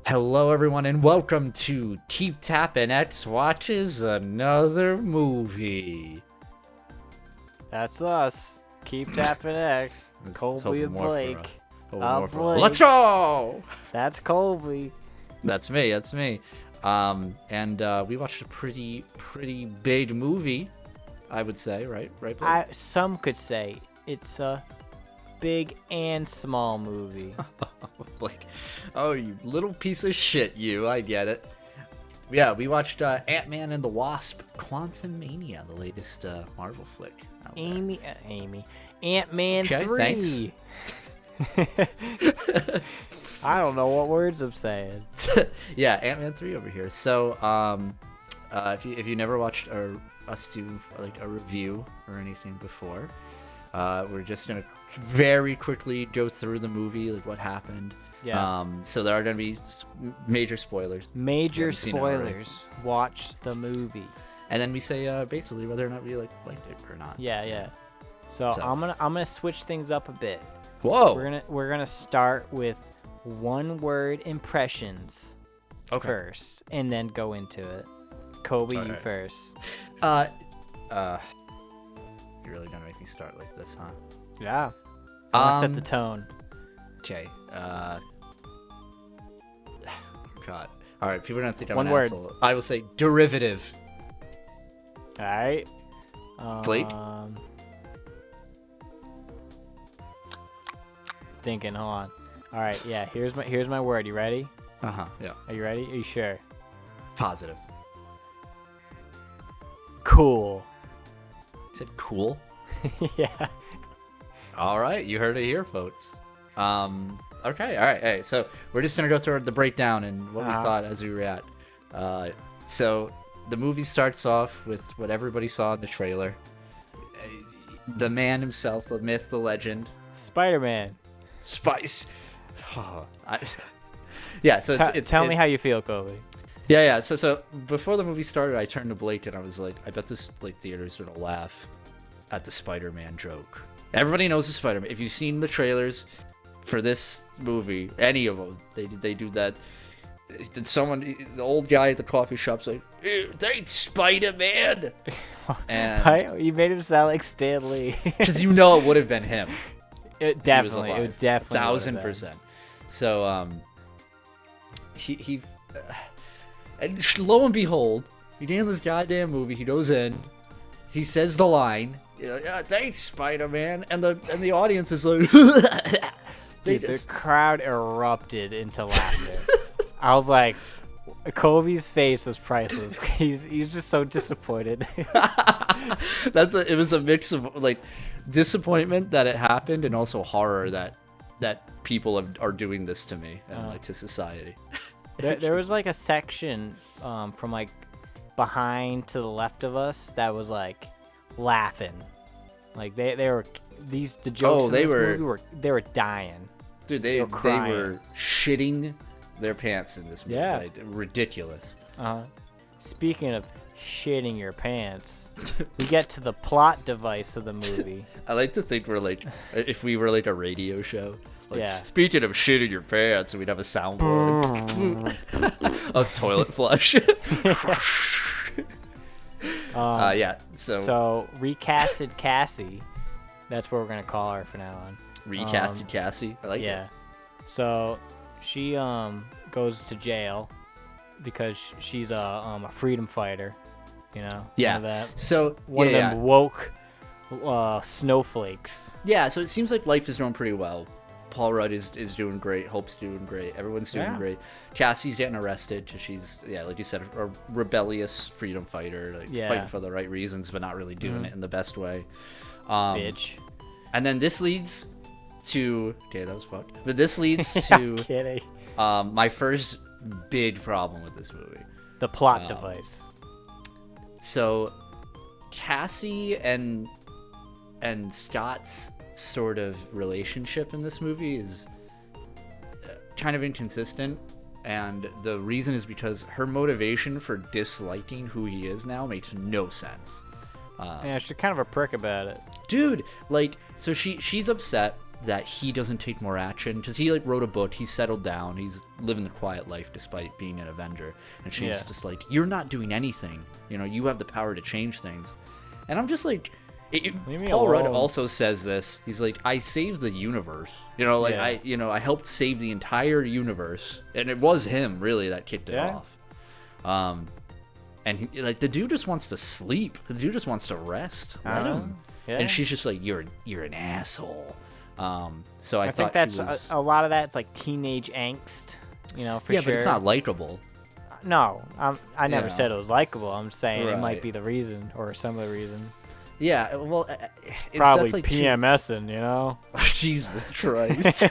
Hello, everyone, and welcome to Keep Tappin' X Watches Another Movie. That's us. Keep Tappin' X. Colby and Blake. Let's go! That's Colby. That's me. And we watched a pretty big movie, I would say, right, Blake? Some could say it's a big and small movie. Blake, oh, you little piece of shit, you. I get it. Yeah, we watched Ant-Man and the Wasp, Quantumania, the latest Marvel flick. Ant-Man 3. Thanks. I don't know what words I'm saying. Yeah, Ant-Man 3 over here. So, if you never watched us do like a review or anything before, we're just gonna very quickly go through the movie, like what happened. Yeah. So there are gonna be major spoilers. Major spoilers. Watch the movie. And then we say basically whether or not we liked it or not. Yeah. So I'm gonna switch things up a bit. Whoa. We're gonna start with one-word impressions first, and then go into it. Kobe, you first. You're really gonna make me start like this, huh? Yeah. I want to set the tone. Okay. God. All right. People are gonna think I'm One an word. asshole. I will say derivative. All right. Blake? Thinking. Hold on. All right. Yeah. Here's my word. You ready? Yeah. Are you ready? Are you sure? Positive. Cool. You said cool. Yeah. All right, you heard it here, folks. Okay, all right. Hey, so we're just gonna go through the breakdown and what we thought as we react. So the movie starts off with what everybody saw in the trailer. The man himself, the myth, the legend. Spider-Man. Spice. Yeah. So tell me how you feel, Kobe. Yeah. So before the movie started, I turned to Blake and I was like, I bet this theater's gonna laugh at the Spider-Man joke. Everybody knows the Spider-Man. If you've seen the trailers for this movie, any of them, they do that. The old guy at the coffee shop's like, they Spider-Man, and You made him sound like Stan Lee. because it would have been him. It definitely 1,000%. So he and lo and behold, he did this goddamn movie. He goes in, he says the line, "Yeah, thanks, Spider-Man," and the audience is like, Dude, the crowd erupted into laughter. I was like, Kobe's face was priceless. He's just so disappointed. It was a mix of like disappointment that it happened and also horror that people are doing this to me and like to society. There was like a section from like behind to the left of us that was like laughing, like they were the jokes. Oh, they were dying. Dude, they were shitting their pants in this movie. Yeah, like, ridiculous. Speaking of shitting your pants, we get to the plot device of the movie. I like to think we're like, if we were like a radio show. Like, yeah. Speaking of shitting your pants, we'd have a soundboard of toilet flush. Yeah. So recasted Cassie. That's what we're gonna call her from now on. Recasted Cassie. I like it. Yeah. So she goes to jail because she's a freedom fighter. You know. Yeah. One of that. So one of them woke snowflakes. Yeah. So it seems like life is going pretty well. Paul Rudd is doing great. Hope's doing great. Everyone's doing great. Cassie's getting arrested because she's, like you said, a rebellious freedom fighter, fighting for the right reasons, but not really doing it in the best way. Bitch. And then this leads to that was fucked. But this leads to kidding. My first big problem with this movie. The plot device. So Cassie and Scott's sort of relationship in this movie is kind of inconsistent, and the reason is because her motivation for disliking who he is now makes no sense. Yeah, she's kind of a prick about it. Dude, like, so she's upset that he doesn't take more action because he like wrote a book, he's settled down, he's living the quiet life despite being an Avenger, and she's just like, you're not doing anything, you know, you have the power to change things. And I'm just like, Paul Rudd also says this, he's like, I saved the universe, you know, like I helped save the entire universe, and it was him really that kicked it off. And he, like, the dude just wants to sleep, the dude just wants to rest, let him. And she's just like, you're an asshole. So I think that's a lot of that. It's like teenage angst, you know, for sure. Yeah, but it's not likable. No, I never said it was likable. I'm saying it might be the reason or some of the reason. Yeah, well, probably that's like PMSing, you know. Jesus Christ.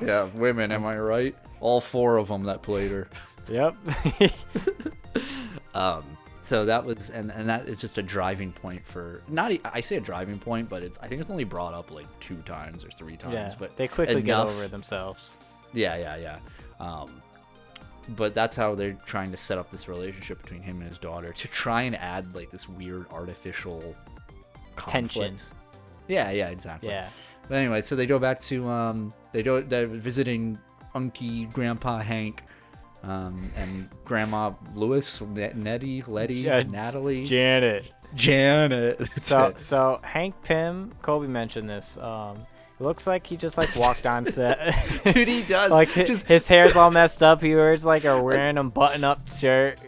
Yeah, women, am I right? All 4 of them that played her. Yep. So that was, and that is just a driving point for, I say a driving point, but I think it's only brought up like 2 times or 3 times. Yeah, but they quickly get over themselves. Yeah. But that's how they're trying to set up this relationship between him and his daughter, to try and add like this weird artificial conflict. Tension. Yeah, exactly. Yeah. But anyway, so they go back to they're visiting Unky Grandpa Hank. And Grandma Lewis, Nettie, Letty, Natalie, Janet. So Hank Pym, Colby mentioned this. It looks like he just like walked on set. Dude, he does. Like his hair's all messed up. He wears like a random button-up shirt.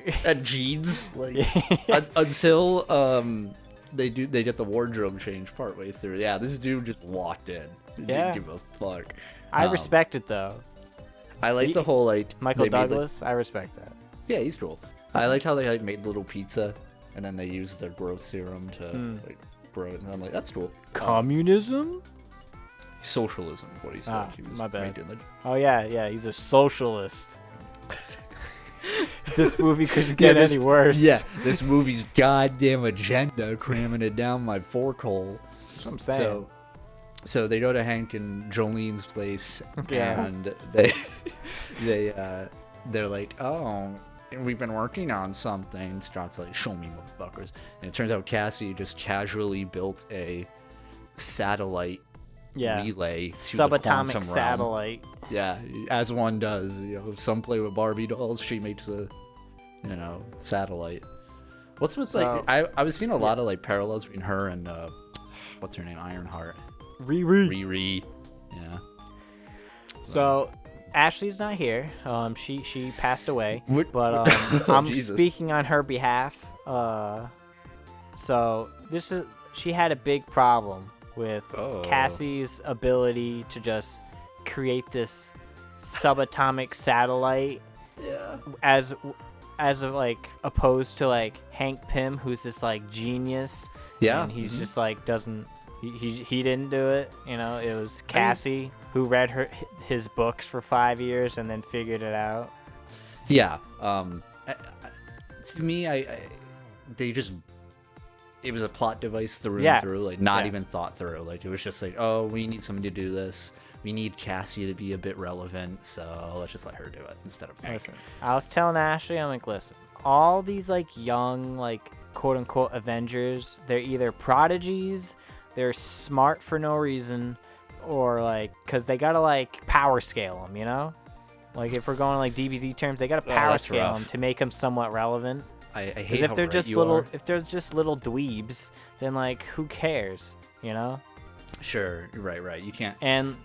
Jeans, like until they get the wardrobe change partway through. Yeah, this dude just walked in. Didn't give a fuck. I respect it though. I like the whole like Michael Douglas. I respect that. Yeah, he's cool. I like how they like made little pizza, and then they used their growth serum to like grow it. And I'm like, that's cool. Communism? Socialism, what he said. He was my bad. making Oh yeah, he's a socialist. This movie couldn't get any worse. Yeah, this movie's goddamn agenda cramming it down my forkhole. That's what I'm saying. So they go to Hank and Jolene's place, and they're like, oh, we've been working on something. Scott's like, show me, motherfuckers. And it turns out Cassie just casually built a satellite relay to the quantum realm. Satellite. Yeah, as one does. You know, if some play with Barbie dolls, she makes a, satellite. What's with like? I was seeing a lot of like parallels between her and what's her name, Ironheart. Riri. Yeah. So Ashley's not here. She passed away. But I'm speaking on her behalf. So she had a big problem with Cassie's ability to just create this subatomic satellite. Yeah. As like opposed to like Hank Pym, who's this like genius. Yeah. And he's just like doesn't. He didn't do it, it was Cassie who read his books for 5 years and then figured it out. Yeah. To me, it was a plot device through and through, like not even thought through. Like it was just like, oh, we need somebody to do this. We need Cassie to be a bit relevant, so let's just let her do it instead of Hank. Listen, I was telling Ashley, I'm like, listen, all these like young, like quote unquote Avengers, they're either prodigies, they're smart for no reason, or like, cause they gotta like power scale them, Like if we're going like DBZ terms, they gotta power scale them to make them somewhat relevant. I hate if how they're right just you little, are. if they're just little dweebs, then like who cares, Sure, right. You can't. And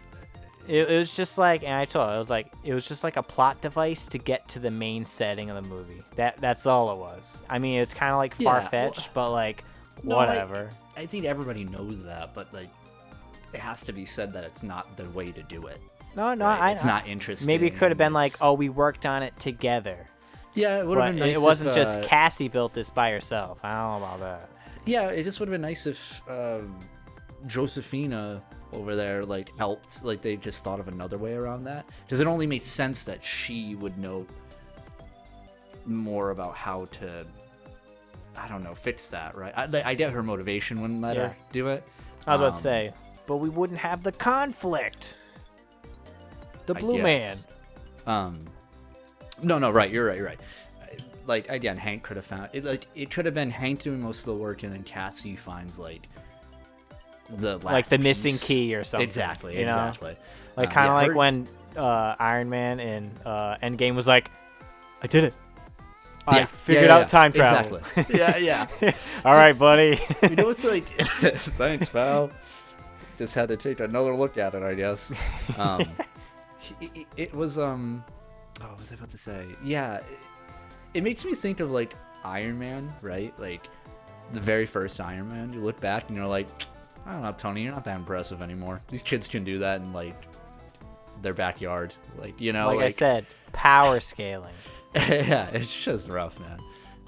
it was just like, and I told her, it was just like a plot device to get to the main setting of the movie. That's all it was. I mean, it's kind of like far-fetched, but like whatever. I think everybody knows that, but like it has to be said that it's not the way to do it. No, right? It's not interesting. Maybe it could have been like, oh, we worked on it together. Yeah, it would have been nice. It wasn't just Cassie built this by herself. I don't know about that. Yeah, it just would have been nice if Josephina over there like helped. Like they just thought of another way around that, because it only made sense that she would know more about how to, I don't know, fix that, right? I get her motivation wouldn't let her do it. I was about to say, but we wouldn't have the conflict. The Blue Man. No, right. You're right. Like again, Hank could have found it. Like it could have been Hank doing most of the work, and then Cassie finds like the last like the missing piece. key or something. Exactly. You know? Exactly. Like kind of yeah, like when Iron Man in Endgame was like, I did it. I figured out time travel. Exactly. Yeah. All right, buddy. You know, it's like, thanks, pal. Just had to take another look at it, I guess. It was what was I about to say? Yeah, it makes me think of like Iron Man, right? Like the very first Iron Man. You look back and you're like, I don't know, Tony, you're not that impressive anymore. These kids can do that in like their backyard, like, you know. Like I said, power scaling. Yeah, it's just rough, man.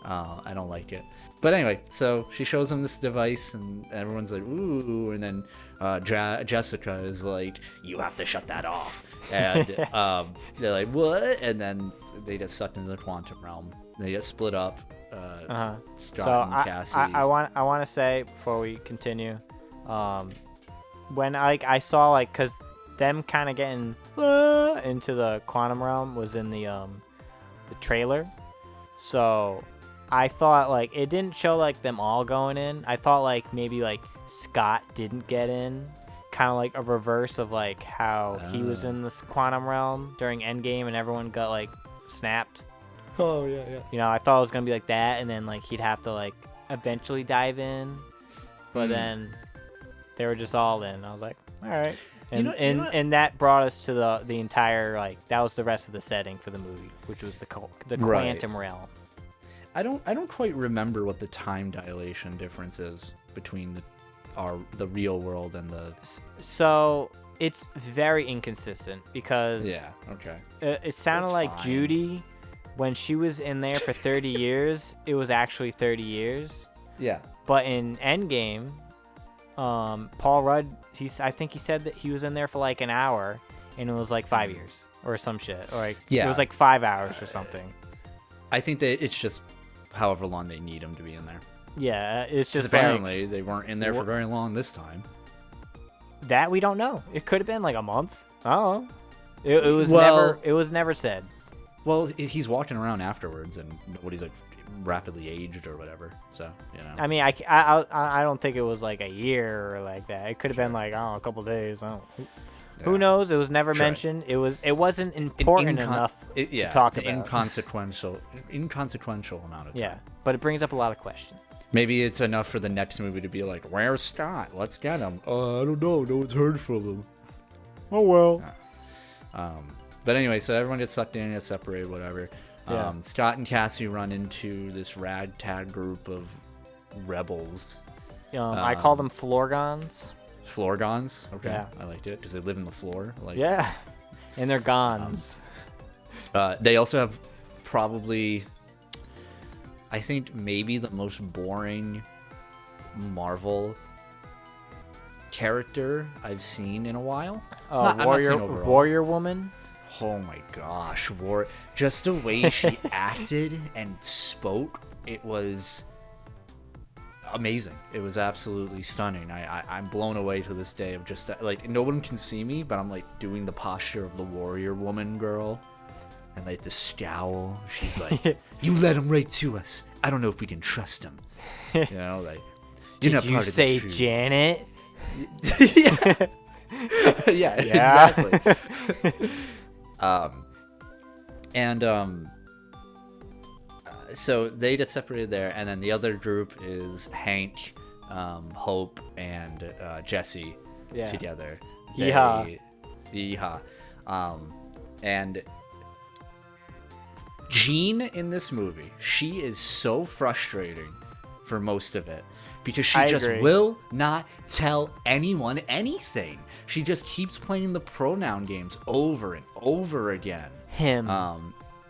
I don't like it. But anyway, so she shows him this device, and everyone's like, ooh, and then Jessica is like, you have to shut that off. And they're like, what? And then they get sucked into the quantum realm. They get split up. Scott and Cassie. I want to say, before we continue, when I saw, like, because them kind of getting into the quantum realm was in the trailer. So I thought, like, it didn't show like them all going in. I thought like maybe like Scott didn't get in, kind of like a reverse of like how he was in this quantum realm during Endgame and everyone got like snapped. Oh yeah. You know, I thought it was gonna be like that, and then like he'd have to like eventually dive in, but then they were just all in. I was like, all right. And and that brought us to the entire, like, that was the rest of the setting for the movie, which was the quantum realm. I don't quite remember what the time dilation difference is between the real world and the. So it's very inconsistent because it sounded like fine. Judy, when she was in there for 30 years, it was actually 30 years. Yeah. But in Endgame, Paul Rudd, I think he said that he was in there for like an hour, and it was like 5 years or some shit, or like it was like 5 hours or something. I think that it's just however long they need him to be in there. Yeah, it's just apparently they weren't in there for very long this time. That we don't know. It could have been like a month. I don't know. It was never said. Well, he's walking around afterwards, and nobody's like rapidly aged or whatever. So, you know. I mean, I don't think it was like a year or like that. It could have been like, I don't know, a couple days. Who knows? It was never mentioned. It wasn't important enough to talk about. Inconsequential amount of time. Yeah, but it brings up a lot of questions. Maybe it's enough for the next movie to be like, where's Scott? Let's get him. I don't know. No one's heard from him. Oh, well. But anyway, so everyone gets sucked in, gets separated, whatever. Yeah. Scott and Cassie run into this ragtag group of rebels. I call them Florgons. Florgons? Okay. Yeah. I liked it because they live in the floor. Yeah. And they're gons. They also have probably, I think, maybe the most boring Marvel character I've seen in a while. Warrior Woman? Oh my gosh, just the way she acted and spoke, it was amazing. It was absolutely stunning. I'm blown away to this day of just like, no one can see me, but I'm like doing the posture of the Warrior Woman girl, and like the scowl. She's like, "You led him right to us. I don't know if we can trust him." You know, like, did you say Janet? Yeah, exactly. So they get separated there, and then the other group is Hank, Hope, and Jesse together. Yeehaw. And Jean in this movie, she is so frustrating for most of it. Because she will not tell anyone anything. She just keeps playing the pronoun games over and over again. Him.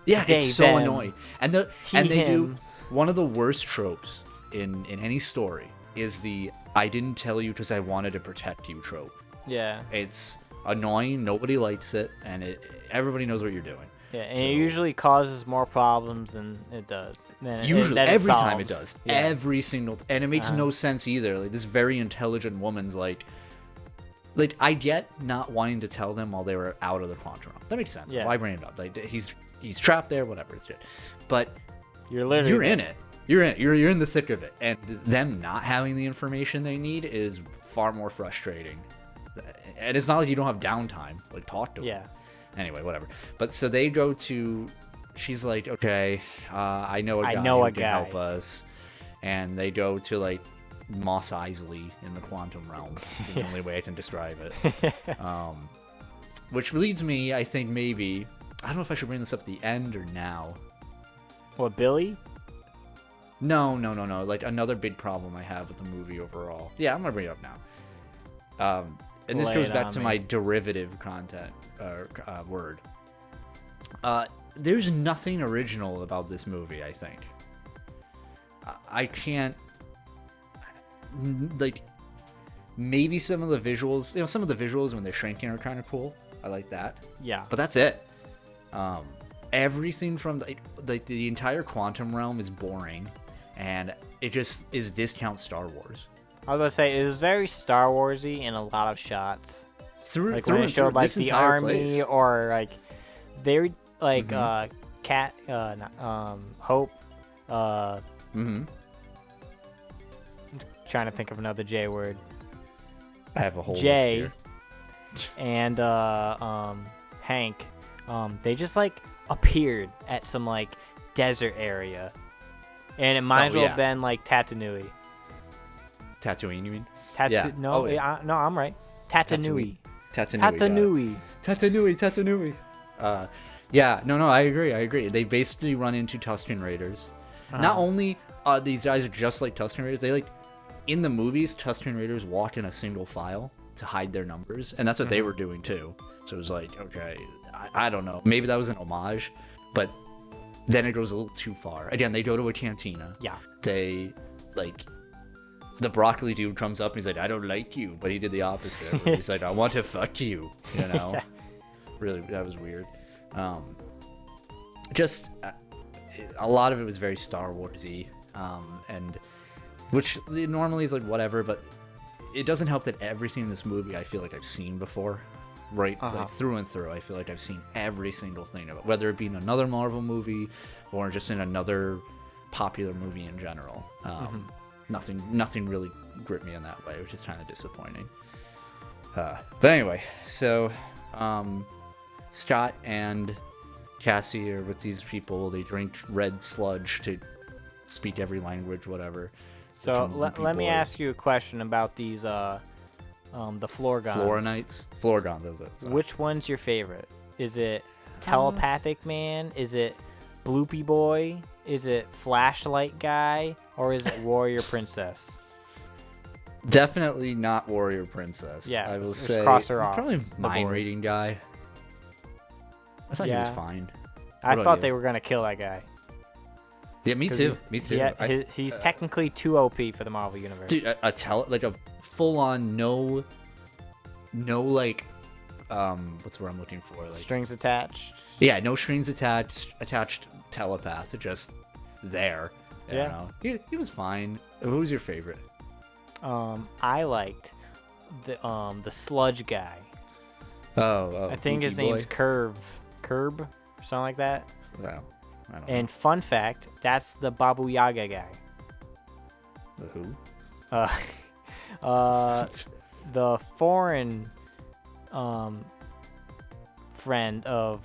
It's so annoying. And they do one of the worst tropes in any story is the "I didn't tell you because I wanted to protect you" trope. Yeah. It's annoying. Nobody likes it, and everybody knows what you're doing. Yeah, and it usually causes more problems than it does. Every time it does. Yeah. Every single and it makes no sense either. Like, this very intelligent woman's like I get not wanting to tell them while they were out of the quantum realm. That makes sense. Yeah. Why bring it up? Like, he's trapped there, whatever, it's good. But you're in it. You're in the thick of it. And them not having the information they need is far more frustrating. And it's not like you don't have downtime. Like, talk to him. Yeah. Anyway, whatever. But so they go to. She's like, okay, I know a guy who can help us, and they go to like Mos Eisley in the quantum realm. It's the only way I can describe it. Which leads me, I think maybe I don't know if I should bring this up at the end or now. What, Billy? No. Like another big problem I have with the movie overall. Yeah, I'm gonna bring it up now. And this goes back to my derivative content word. There's nothing original about this movie, I think. I can't, like, maybe some of the visuals, some of the visuals when they're shrinking are kind of cool. I like that. Yeah. But that's it. Everything from the entire quantum realm is boring, and it just is discount Star Wars. I was gonna say it was very Star Warsy in a lot of shots. Through when it showed like the army place. or like they like Mm-hmm. Hope. Mm-hmm. Trying to think of another J word. I have a whole J list here. and Hank. They just like appeared at some like desert area, and it might as well have been like Tatooine. Tatooine, you mean? Yeah. No, no, I'm right. Tatooine. Tatooine. Yeah, no, I agree. They basically run into Tusken Raiders. Not only are these guys just like Tusken Raiders, they like in the movies, Tusken Raiders walk in a single file to hide their numbers, and that's what they were doing too. So it was like, okay, I don't know, maybe that was an homage, but then it goes a little too far. Again, they go to a cantina. Yeah. They like. The broccoli dude comes up and he's like, I don't like you, but he did the opposite. Where he's like, I want to fuck you, Yeah. Really, that was weird. Just a lot of it was very Star Warsy, and which normally is like whatever, but it doesn't help that everything in this movie I feel like I've seen before, right? Like through and through. I feel like I've seen every single thing of it, whether it be in another Marvel movie or just in another popular movie in general. Nothing really gripped me in that way, which is kind of disappointing. But anyway, so Scott and Cassie are with these people. They drink red sludge to speak every language, whatever. So let me ask you a question about these the Florgons. Florgons, is it? Sorry. Which one's your favorite? Is it Telepathic Man? Is it Bloopy Boy? Is it Flashlight Guy? Or is it Warrior Princess? Definitely not Warrior Princess. Yeah, I will let's say cross her off probably the Mind board. Reading Guy. I thought he was fine. I thought they were gonna kill that guy. Yeah, me too. Yeah, he's technically too OP for the Marvel universe. Dude, a full-on no like what's the word I'm looking for? Like Strings attached. Yeah, no strings attached telepath, just there. Yeah. He was fine. Who was your favorite? I liked the sludge guy. Oh, I think his name's Curb, or something like that. Well, I don't know. And fun fact, that's the Babu Yaga guy. The who? The foreign friend of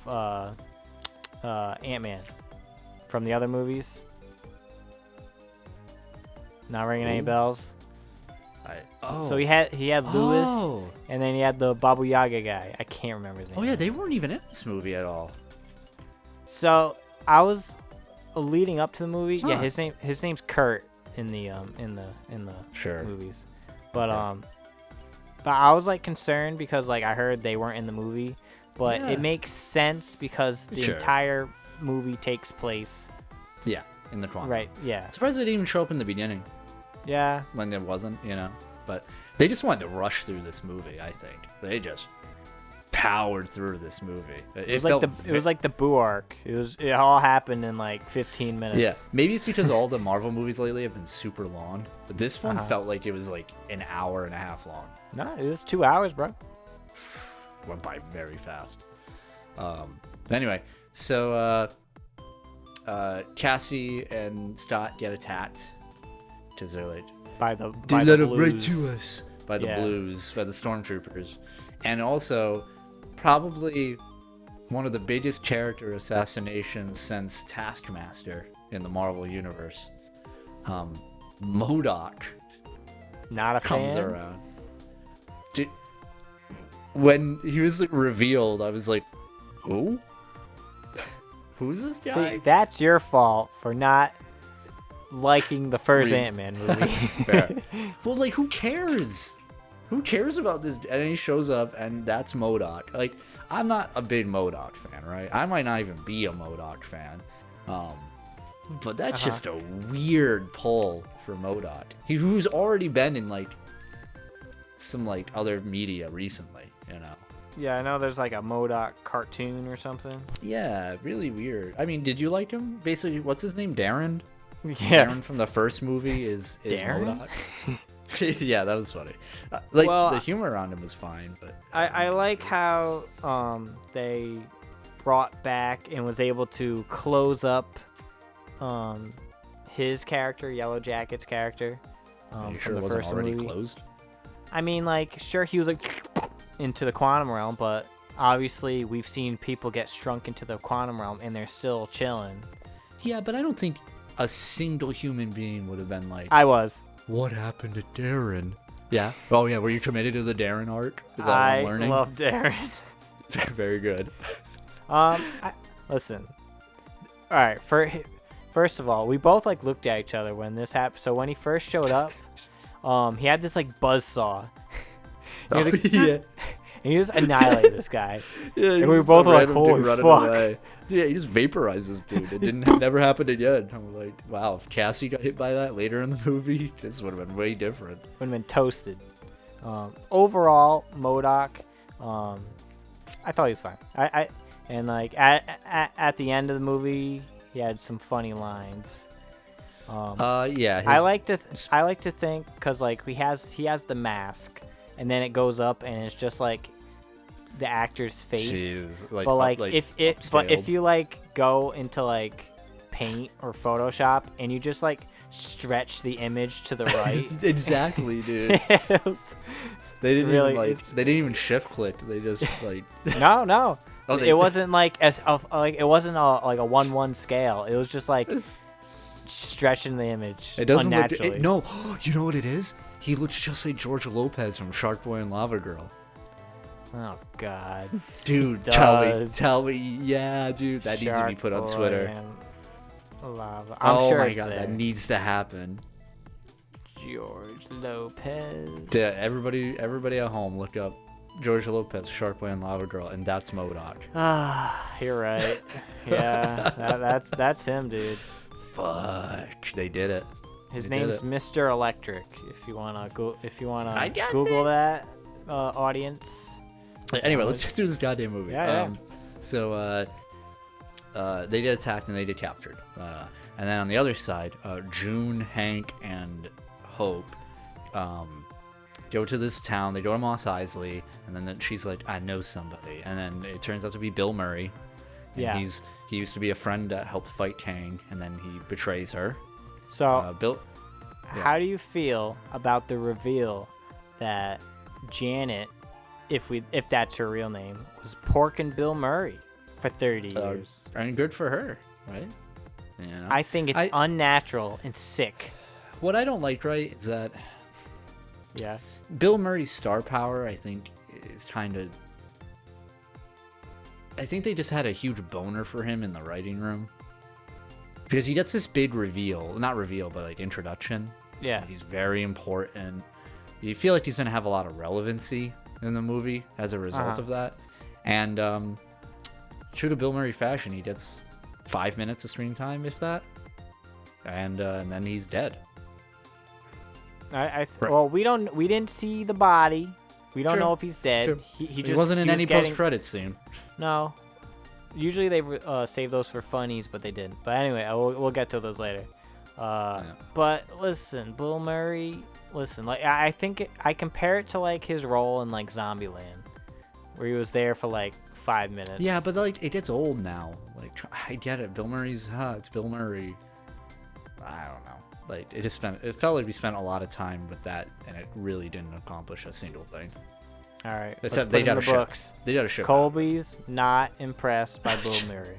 Ant-Man from the other movies. Not ringing any bells. So he had Lewis, and then he had the Babu Yaga guy. I can't remember his name. Oh yeah, they weren't even in this movie at all. So I was leading up to the movie. Huh. Yeah, his name's Kurt in the movies. But but I was like concerned because like I heard they weren't in the movie, but it makes sense because the entire movie takes place. Yeah, in the quantum. Right. Yeah. Surprised they didn't even show up in the beginning. Yeah. When there wasn't, but they just wanted to rush through this movie. I think they just powered through this movie. It was like the Boo arc. It all happened in like 15 minutes. Yeah, maybe it's because all the Marvel movies lately have been super long, but this one felt like it was like an hour and a half long. No, it was 2 hours, bro. Went by very fast. Anyway, so Cassie and Scott get attacked because they're like, by the let them blues. right to us. by the Yeah. Blues, by the Stormtroopers, and also probably one of the biggest character assassinations since Taskmaster in the Marvel Universe. MODOK Not a comes fan. around. When he was like, revealed, I was like, who? Who's this guy? See, that's your fault for not liking the first Ant-Man movie. Fair. Well, like, who cares? Who cares about this? And then he shows up, and that's MODOK. Like, I'm not a big MODOK fan, right? I might not even be a MODOK fan. But that's just a weird pull for MODOK. Who's already been in, like, some, like, other media recently, you know? Yeah, I know there's like a MODOK cartoon or something. Yeah, really weird. I mean, did you like him? Basically, what's his name? Darren? Yeah. Darren from the first movie is Darren? MODOK. Yeah, that was funny. Like, Well, the humor around him was fine, but I like how they brought back and was able to close up his character, Yellow Jacket's character. are you from sure the it wasn't first already movie. closed? I mean, like, sure, he was like into the quantum realm, but obviously we've seen people get shrunk into the quantum realm and they're still chilling. Yeah, but I don't think a single human being would have been like, I was. what happened to Darren? Yeah. Oh, yeah. Were you committed to the Darren arc? Is that what I I'm learning? love Darren. Very good. Listen. All right. First of all, we both like looked at each other when this happened. So when he first showed up, he had this like buzzsaw. Oh, yeah. And he just annihilated this guy. Yeah, And we were both like, holy fuck. away. Yeah, he just vaporized this dude. It never happened again. I'm like, wow, if Cassie got hit by that later in the movie, this would have been way different. Would have been toasted. Overall, MODOK, I thought he was fine. And like at the end of the movie, he had some funny lines. Yeah. I like to think because like he has the mask, and then it goes up and it's just like the actor's face. Jeez, like, but like upscaled. if you like go into like Paint or Photoshop and you just like stretch the image to the right. Exactly, dude. They didn't really- even it's- they didn't even shift click. They just like No. Oh, It wasn't like it wasn't like a 1:1 scale. It was just like stretching the image it doesn't look unnaturally. no. You know what it is? He looks just like George Lopez from Shark Boy and Lava Girl. Oh God, Dude, He tell does. me, yeah, dude, that needs to be put on Shark Twitter. Boy and Lava. I'm oh sure my it's god, there. that needs to happen. George Lopez. Yeah, everybody at home, look up George Lopez, Shark Boy and Lava Girl, and that's MODOK. Ah, you're right. Yeah, that's him, dude. Fuck, they did it. His They did name's it. Mr. Electric. If you wanna I got Google this. that, audience. Anyway, let's get through this goddamn movie. Yeah. So, they get attacked and they get captured. And then on the other side, June, Hank, and Hope go to this town. They go to Mos Eisley, and then she's like, I know somebody. And then it turns out to be Bill Murray. And Yeah. he used to be a friend that helped fight Kang, and then he betrays her. So, Bill... how do you feel about the reveal that Janet, if that's her real name, was porking Bill Murray for 30 years? And good for her, right? You know? I think it's unnatural and sick. What I don't like, right, is that Yeah. Bill Murray's star power, I think, is kind of... I think they just had a huge boner for him in the writing room. Because he gets this big reveal. Not reveal, but like introduction. Yeah. And he's very important. You feel like he's going to have a lot of relevancy in the movie as a result of that. And true to Bill Murray fashion, he gets 5 minutes of screen time, if that. And then he's dead. Well, we didn't see the body. We don't True. know if he's dead. True. He He wasn't in was any getting- post-credits scene. No. Usually they save those for funnies, but they didn't. But anyway, we'll get to those later. But listen, Bill Murray. Listen, like I think I compare it to like his role in like Zombieland, where he was there for like 5 minutes. Yeah, but like it gets old now. Like I get it. Bill Murray's it's Bill Murray. I don't know. Like it felt like we spent a lot of time with that, and it really didn't accomplish a single thing. All right. Except they got a ship. They got a ship. Colby's not impressed by Bill Murray.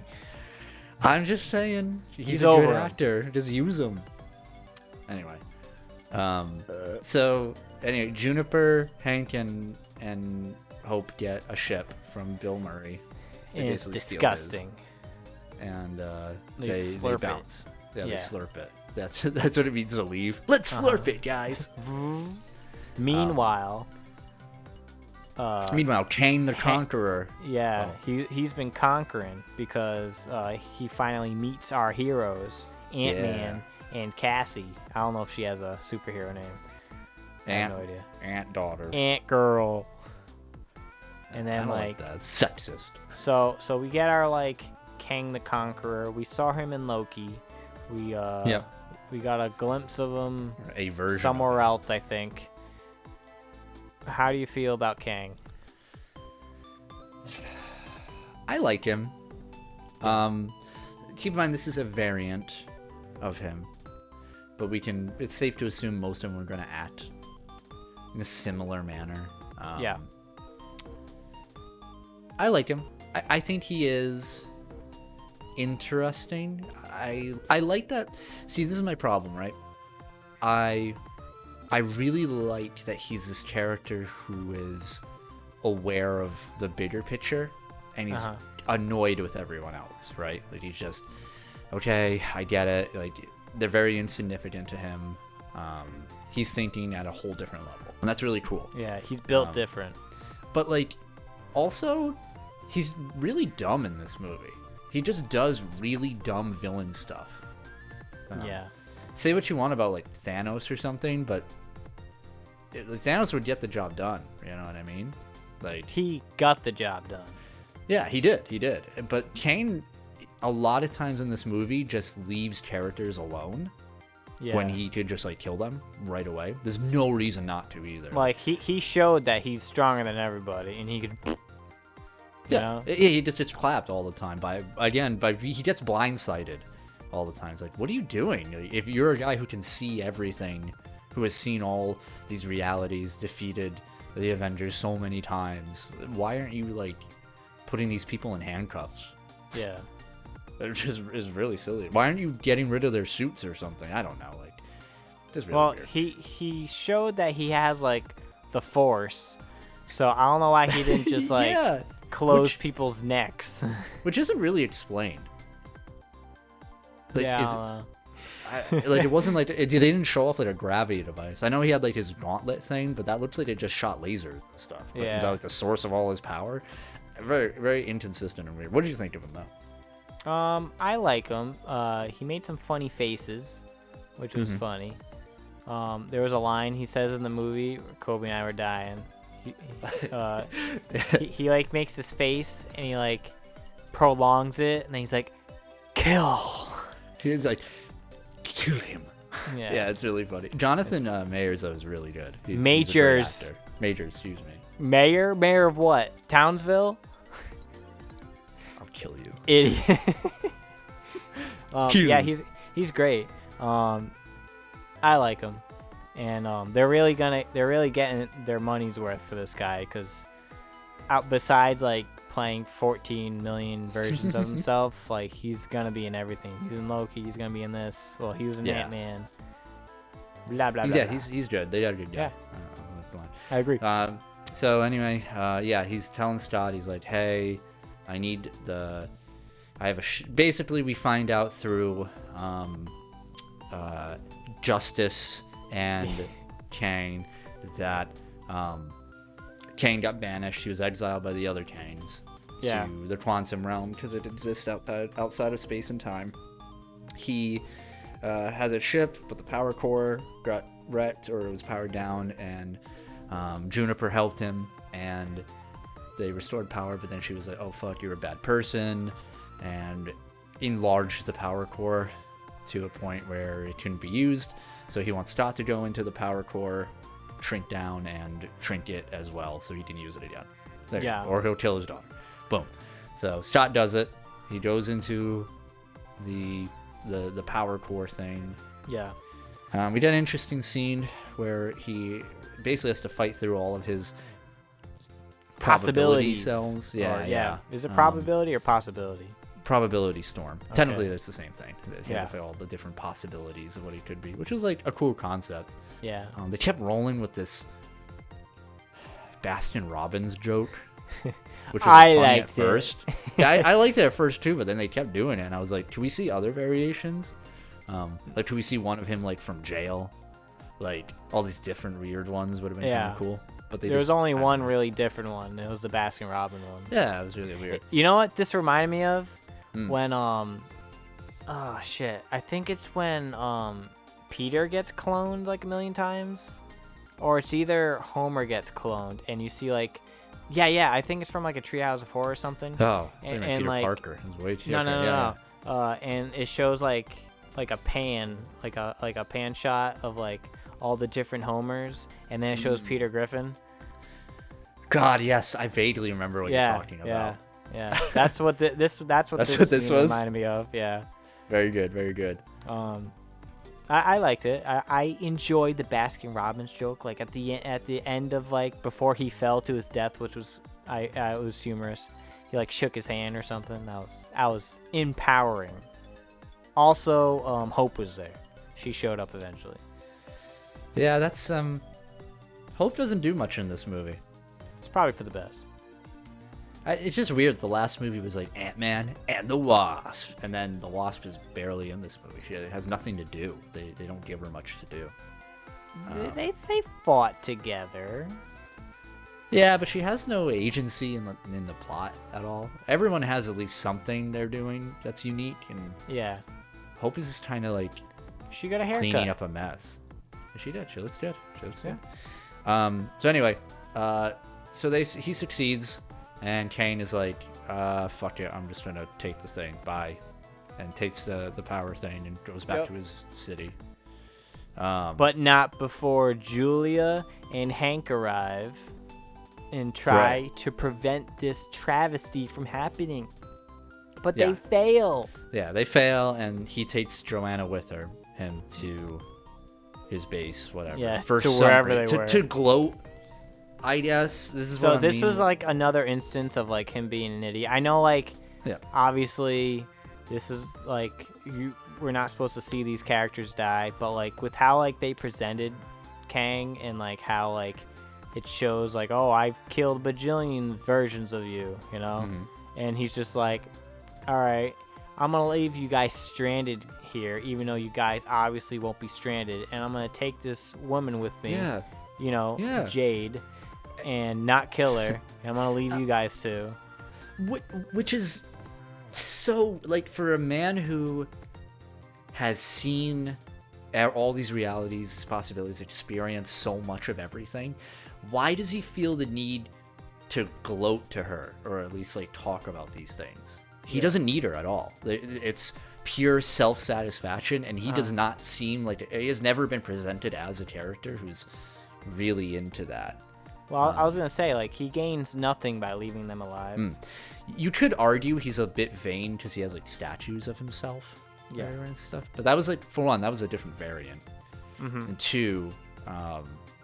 I'm just saying, he's a good actor. Just use him. Anyway, so anyway, Juniper, Hank, and Hope get a ship from Bill Murray. And it's disgusting. And they bounce. Yeah, they slurp it. That's what it means to leave. Let's slurp it, guys. Meanwhile, Kang the Conqueror. Yeah, he's been conquering because he finally meets our heroes, Ant-Man and Cassie. I don't know if she has a superhero name. I have no idea. Ant daughter. Ant girl. And then I don't like that. It's sexist. So we get our like Kang the Conqueror. We saw him in Loki. We got a glimpse of him a version somewhere else, I think. How do you feel about Kang? I like him. Keep in mind this is a variant of him, but it's safe to assume most of them are going to act in a similar manner. I like him. I think he is interesting. I like that. See, this is my problem, right? I really like that he's this character who is aware of the bigger picture, and he's annoyed with everyone else, right? Like he's just, okay, I get it. Like they're very insignificant to him. He's thinking at a whole different level, and that's really cool. Yeah, he's built different. But like, also, he's really dumb in this movie. He just does really dumb villain stuff. Yeah. Say what you want about like Thanos or something, but Thanos would get the job done. You know what I mean? Like he got the job done. Yeah, he did. But Kane, a lot of times in this movie, just leaves characters alone when he could just like kill them right away. There's no reason not to either. Like he showed that he's stronger than everybody, and he could. He just gets clapped all the time he gets blindsided all the time. It's like, what are you doing? If you're a guy who can see everything, who has seen all these realities, defeated the Avengers so many times, why aren't you like putting these people in handcuffs? Yeah, it just is really silly. Why aren't you getting rid of their suits or something? I don't know. Like, just really weird. He showed that he has like the Force, so I don't know why he didn't just like close people's necks, which isn't really explained. Like, it wasn't like they didn't show off like a gravity device. I know he had like his gauntlet thing, but that looks like it just shot lasers and stuff. But is that like the source of all his power? Very, very inconsistent and weird. What did you think of him though? I like him. He made some funny faces, which was funny. There was a line he says in the movie where Kobe and I were dying. He like makes this face and he like prolongs it, and then he's like, "Kill." He's like, "Kill him." Yeah, it's really funny. Jonathan Mayers though is really good. He's a great actor. Majors, excuse me. Mayor of what? Townsville? I'll kill you, idiot. Yeah, he's great. I like him. And they're really getting their money's worth for this guy, because besides like playing 14 million versions of himself, like he's gonna be in everything. He's in Loki. He's gonna be in this. Well, he was in Ant-Man. Blah blah blah. He's good. They got a good guy. Yeah, I agree. So anyway, he's telling Stott. He's like, "Hey, I need the. I have a. Basically, we find out through Justice and Kang that Kang got banished. He was exiled by the other Kangs to the quantum realm because it exists outside of space and time. He has a ship, but the power core got wrecked, or it was powered down, and Juniper helped him, and they restored power, but then she was like, "Oh fuck, you're a bad person," and enlarged the power core to a point where it couldn't be used. So he wants Stott to go into the power core, shrink down, and shrink it as well, so he can use it again. Or he'll kill his daughter. Boom. So Stott does it. He goes into the power core thing. Yeah. We did an interesting scene where he basically has to fight through all of his probability Possibilities. cells. Or, Yeah. Is it probability or possibility? Probability storm. Okay. Technically, that's the same thing. He had Yeah. to fight all the different possibilities of what he could be, which is like a cool concept. Yeah. They kept rolling with this Baskin Robbins joke, which was I funny liked at first. Yeah, I liked it at first too, but then they kept doing it, and I was like, "Can we see other variations? Like, can we see one of him like from jail? Like all these different weird ones would have been kind of cool." But there was only one really different one. It was the Baskin Robbins one. Yeah, it was really weird. You know what this reminded me of? When oh shit, I think it's when Peter gets cloned like a million times, or it's either Homer gets cloned and you see like I think it's from like a Treehouse of Horror or something. Oh, and Peter like, Parker is way too no. And it shows like a pan, like a pan shot of like all the different Homers, and then it shows Peter Griffin. God, yes, I vaguely remember what you're talking about. Yeah, that's what this scene reminded me of. Yeah. Very good, very good. I liked it. I enjoyed the Baskin Robbins joke, like at the end of like before he fell to his death, which was it was humorous. He like shook his hand or something. That was empowering. Also, Hope was there. She showed up eventually. Yeah, that's Hope doesn't do much in this movie. It's probably for the best. It's just weird. The last movie was like Ant-Man and the Wasp, and then the Wasp is barely in this movie. She has nothing to do. They don't give her much to do. They fought together. Yeah, but she has no agency in the plot at all. Everyone has at least something they're doing that's unique, and yeah, Hope is just kind of like she got a haircut, cleaning up a mess. She did. She looks good. So anyway, so he succeeds. And Kane is like, fuck it, I'm just going to take the thing, bye. And takes the power thing and goes back to his city. But not before Julia and Hank arrive and try to prevent this travesty from happening. But they fail. Yeah, they fail, and he takes Joanna with him to his base, whatever. Yeah, to wherever they were. To gloat. I guess this is so. This was like another instance of like him being an idiot. I know, like, obviously, this is like we're not supposed to see these characters die, but like with how like they presented Kang and like how like it shows like, oh, I've killed bajillion versions of you, you know, and he's just like, all right, I'm gonna leave you guys stranded here, even though you guys obviously won't be stranded, and I'm gonna take this woman with me, you know, Jade. And not kill her. And I'm gonna leave you guys too. Which is so like for a man who has seen all these realities, these possibilities, experienced so much of everything. Why does he feel the need to gloat to her, or at least like talk about these things? He doesn't need her at all. It's pure self-satisfaction, and he does not seem like he has never been presented as a character who's really into that. Well, I was going to say, like, he gains nothing by leaving them alive. You could argue he's a bit vain because he has, like, statues of himself and stuff. But that was, like, for one, that was a different variant. And two,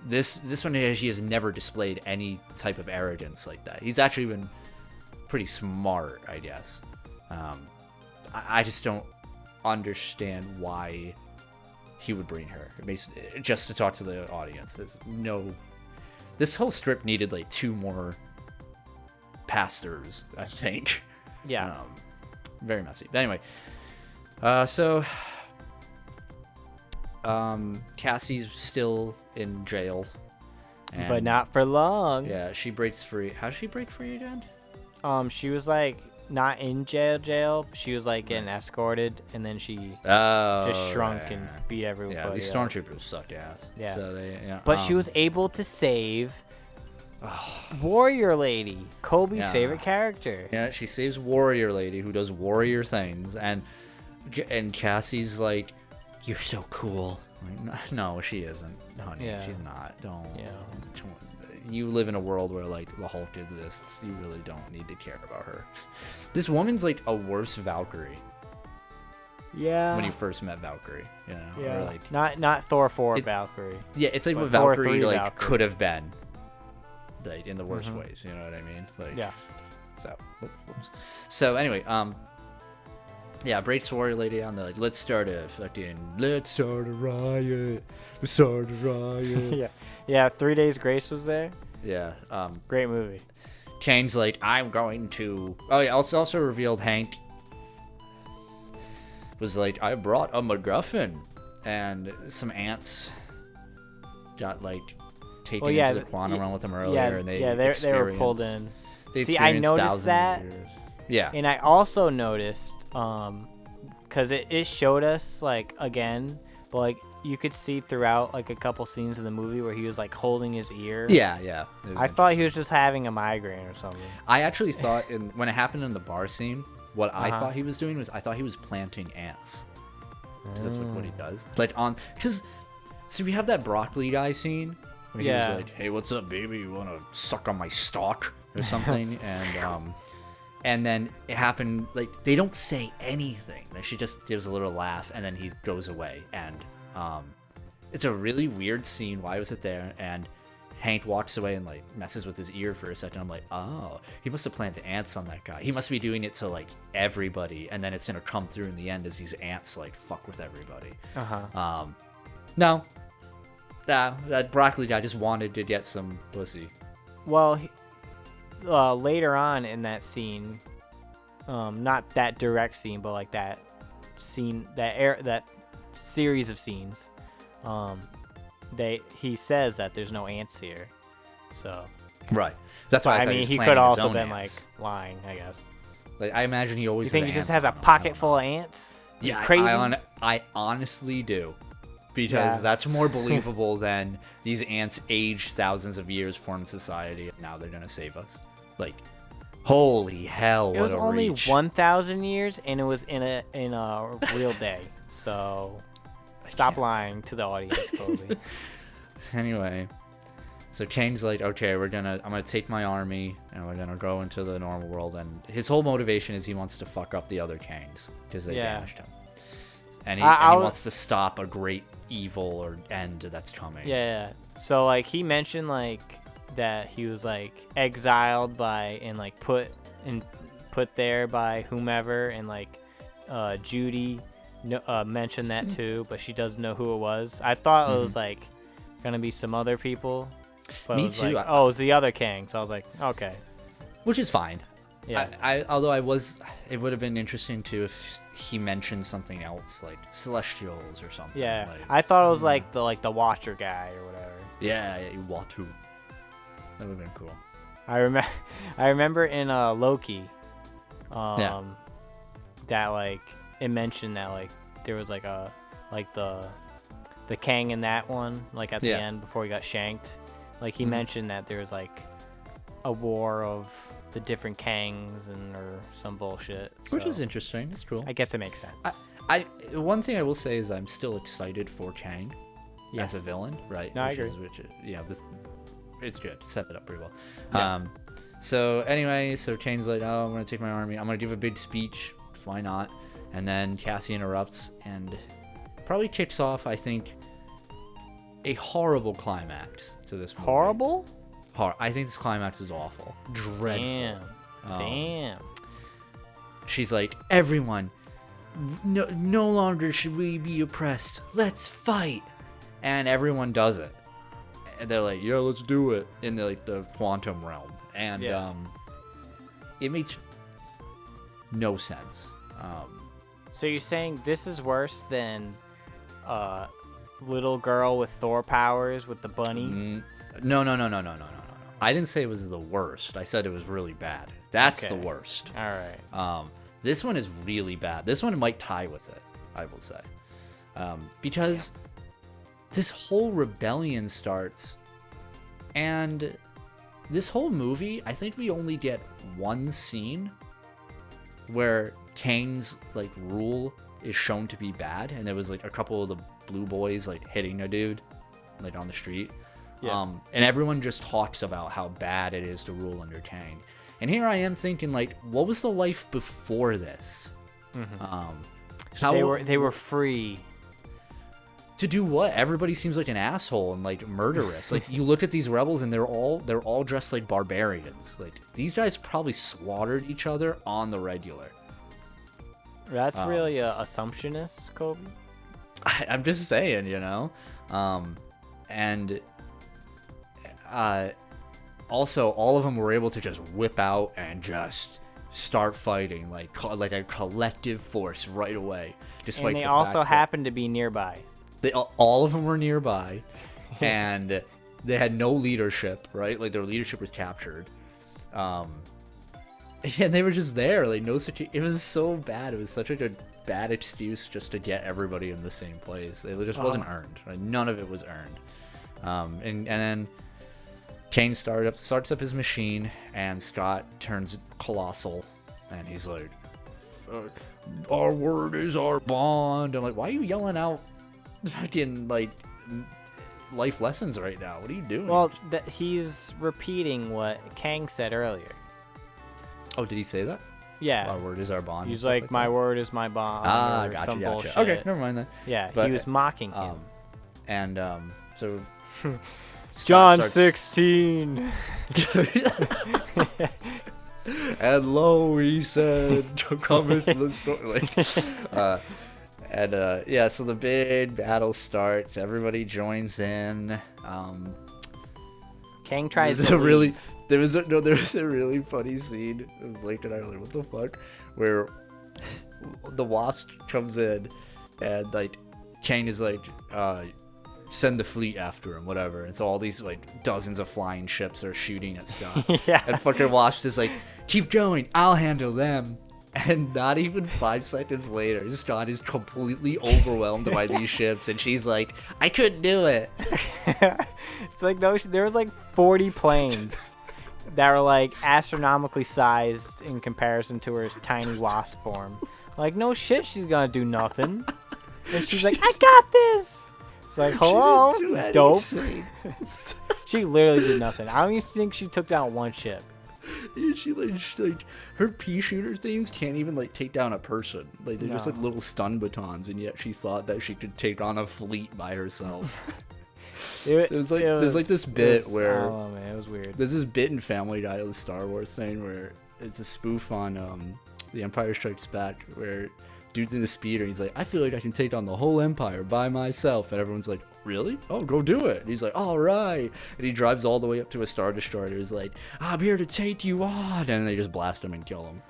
this one, he has never displayed any type of arrogance like that. He's actually been pretty smart, I guess. I just don't understand why he would bring her. It makes, just to talk to the audience. There's no... This whole strip needed like 2 more pastors, I think. Yeah. Very messy. But anyway, so Cassie's still in jail, but not for long. Yeah, she breaks free. How did she break free again? She was like not in jail. She was like getting escorted, and then she just shrunk and beat everybody. Yeah, these stormtroopers suck ass. Yeah. So but she was able to save Warrior Lady, Kobe's favorite character. Yeah, she saves Warrior Lady, who does warrior things, and Cassie's like, "You're so cool." Like, no, she isn't, honey. Yeah. She's not. Don't. Yeah. You live in a world where like the Hulk exists. You really don't need to care about her. This woman's like a worse Valkyrie. Yeah. when you first met Valkyrie, you know, Yeah. or like Not Thor 4 Valkyrie. yeah, it's like But what Thor Valkyrie 3 like Valkyrie. could have been, like in the worst ways. You know what I mean? Like Yeah. So, whoops. So anyway, yeah, Braid's warrior lady on the like, let's start a riot, let's start a riot. Yeah. Yeah. 3 Days Grace was there. Yeah. Great movie. Kane's like, I'm going to. Oh yeah, also revealed Hank was like, I brought a MacGuffin, and some ants got like taken into the quantum realm with him earlier, and they were pulled in. They See, I experienced noticed thousands that. of years. Yeah. And I also noticed, because it showed us like again, but like you could see throughout like a couple scenes in the movie where he was like holding his ear. Yeah. I thought he was just having a migraine or something. I actually thought when it happened in the bar scene, what I Uh-huh. thought he was doing was I thought he was planting ants. Because that's what he does. Like so we have that broccoli guy scene where he was like, "Hey, what's up, baby? You wanna suck on my stalk or something?" And then it happened like they don't say anything. Like she just gives a little laugh and then he goes away. And it's a really weird scene. Why was it there? And Hank walks away and like messes with his ear for a second. I'm like, oh, he must have planted ants on that guy. He must be doing it to like everybody, and then it's gonna come through in the end as these ants like fuck with everybody. No, that broccoli guy just wanted to get some pussy. Well, later on in that scene, not that direct scene, but like that scene, that series of scenes, he says that there's no ants here, so Right. That's why I mean he could also been like lying, I guess. Like I imagine he always. You think he has just has a ants on him. pocket full of ants? Yeah, Crazy. I honestly do, because that's more believable than these ants aged thousands of years, formed society, and now they're gonna save us. Like, holy hell! It was what a only reach. 1,000 years, and it was in a real day. So stop lying to the audience, Kobe. Anyway, so Kane's like, okay, I'm gonna take my army and we're gonna go into the normal world, and his whole motivation is he wants to fuck up the other Kangs because they banished him, and he wants to stop a great evil or end that's coming. Yeah. So like he mentioned like that he was like exiled by and like put there by whomever, and like Judy mentioned that too, but she doesn't know who it was. I thought it was like gonna be some other people. But Me it was too. Like, it was the other Kang. So I was like, okay. Which is fine. Yeah. It would have been interesting too if he mentioned something else like Celestials or something. Yeah. Like, I thought it was like the Watcher guy or whatever. Yeah, Watu. That would have been cool. I remember in Loki, that like it mentioned that like there was like the Kang in that one, like at the end before he got shanked. Like he mentioned that there was like a war of the different Kangs or some bullshit. Which so is interesting. It's cool. I guess it makes sense. One thing I will say is I'm still excited for Kang as a villain, right? No, I agree. It's good. Set it up pretty well. Yeah. So anyway, Kane's like, oh, I'm gonna take my army. I'm gonna give a big speech. Why not? And then Cassie interrupts and probably kicks off, I think, a horrible climax to this movie. Horrible? I think this climax is awful. Dreadful. Damn. She's like, everyone, no longer should we be oppressed. Let's fight. And everyone does it. And they're like, yeah, let's do it in the quantum realm. And it makes no sense. So you're saying this is worse than little girl with Thor powers with the bunny? No. I didn't say it was the worst. I said it was really bad. That's the worst. All right. This one is really bad. This one might tie with it, I will say. Because this whole rebellion starts, and this whole movie, I think we only get one scene where Kang's like rule is shown to be bad, and it was like a couple of the blue boys like hitting a dude like on the street. And everyone just talks about how bad it is to rule under Kang. And here I am thinking, like, what was the life before this? They were free. To do what? Everybody seems like an asshole and like murderous. Like you look at these rebels and they're all dressed like barbarians. Like these guys probably slaughtered each other on the regular. That's really assumptionist, Kobe. I'm just saying, you know. And also all of them were able to just whip out and just start fighting like a collective force right away. Despite and they the also fact happened to be nearby. All of them were nearby, and they had no leadership, right? Like their leadership was captured, and they were just there. Like it was so bad. It was such a bad excuse just to get everybody in the same place. It just wasn't earned. Right? None of it was earned. And then Kane starts up his machine, and Scott turns colossal, and he's like, "Our word is our bond." I'm like, "Why are you yelling out fucking like life lessons right now? What are you doing?" Well, he's repeating what Kang said earlier. Oh, did he say that? Yeah. Our word is our bond. He's like, my word is my bond. Ah, or gotcha, some gotcha. bullshit. Okay, never mind then. Yeah, But, he was mocking him. And so John starts... 16. And lo, he said, cometh the story. Yeah, so the big battle starts. Everybody joins in. Kang tries to leave. There was a really funny scene. Blake and I were like, what the fuck? Where the Wasp comes in and like Kang is like, send the fleet after him, whatever. And so all these like dozens of flying ships are shooting at Scott. Yeah. And fucking Wasp is like, keep going, I'll handle them. And not even 5 seconds later, Scott is completely overwhelmed by these ships, and she's like, I couldn't do it. It's like, no, there was like 40 planes that were like astronomically sized in comparison to her tiny wasp form. Like, no shit, she's gonna do nothing. And she's like, I got this. It's like, hello, dope. She literally did nothing. I don't even think she took down one ship. She like her pea shooter things can't even like take down a person. Like they're just like little stun batons, and yet she thought that she could take on a fleet by herself. There's this bit where oh man, it was weird. There's this bit in Family Guy of the Star Wars thing where it's a spoof on The Empire Strikes Back, where dude's in the speeder and he's like, I feel like I can take on the whole empire by myself, and everyone's like, really? Oh, go do it. And he's like, all right. And he drives all the way up to a Star Destroyer. He's like, I'm here to take you on. And they just blast him and kill him.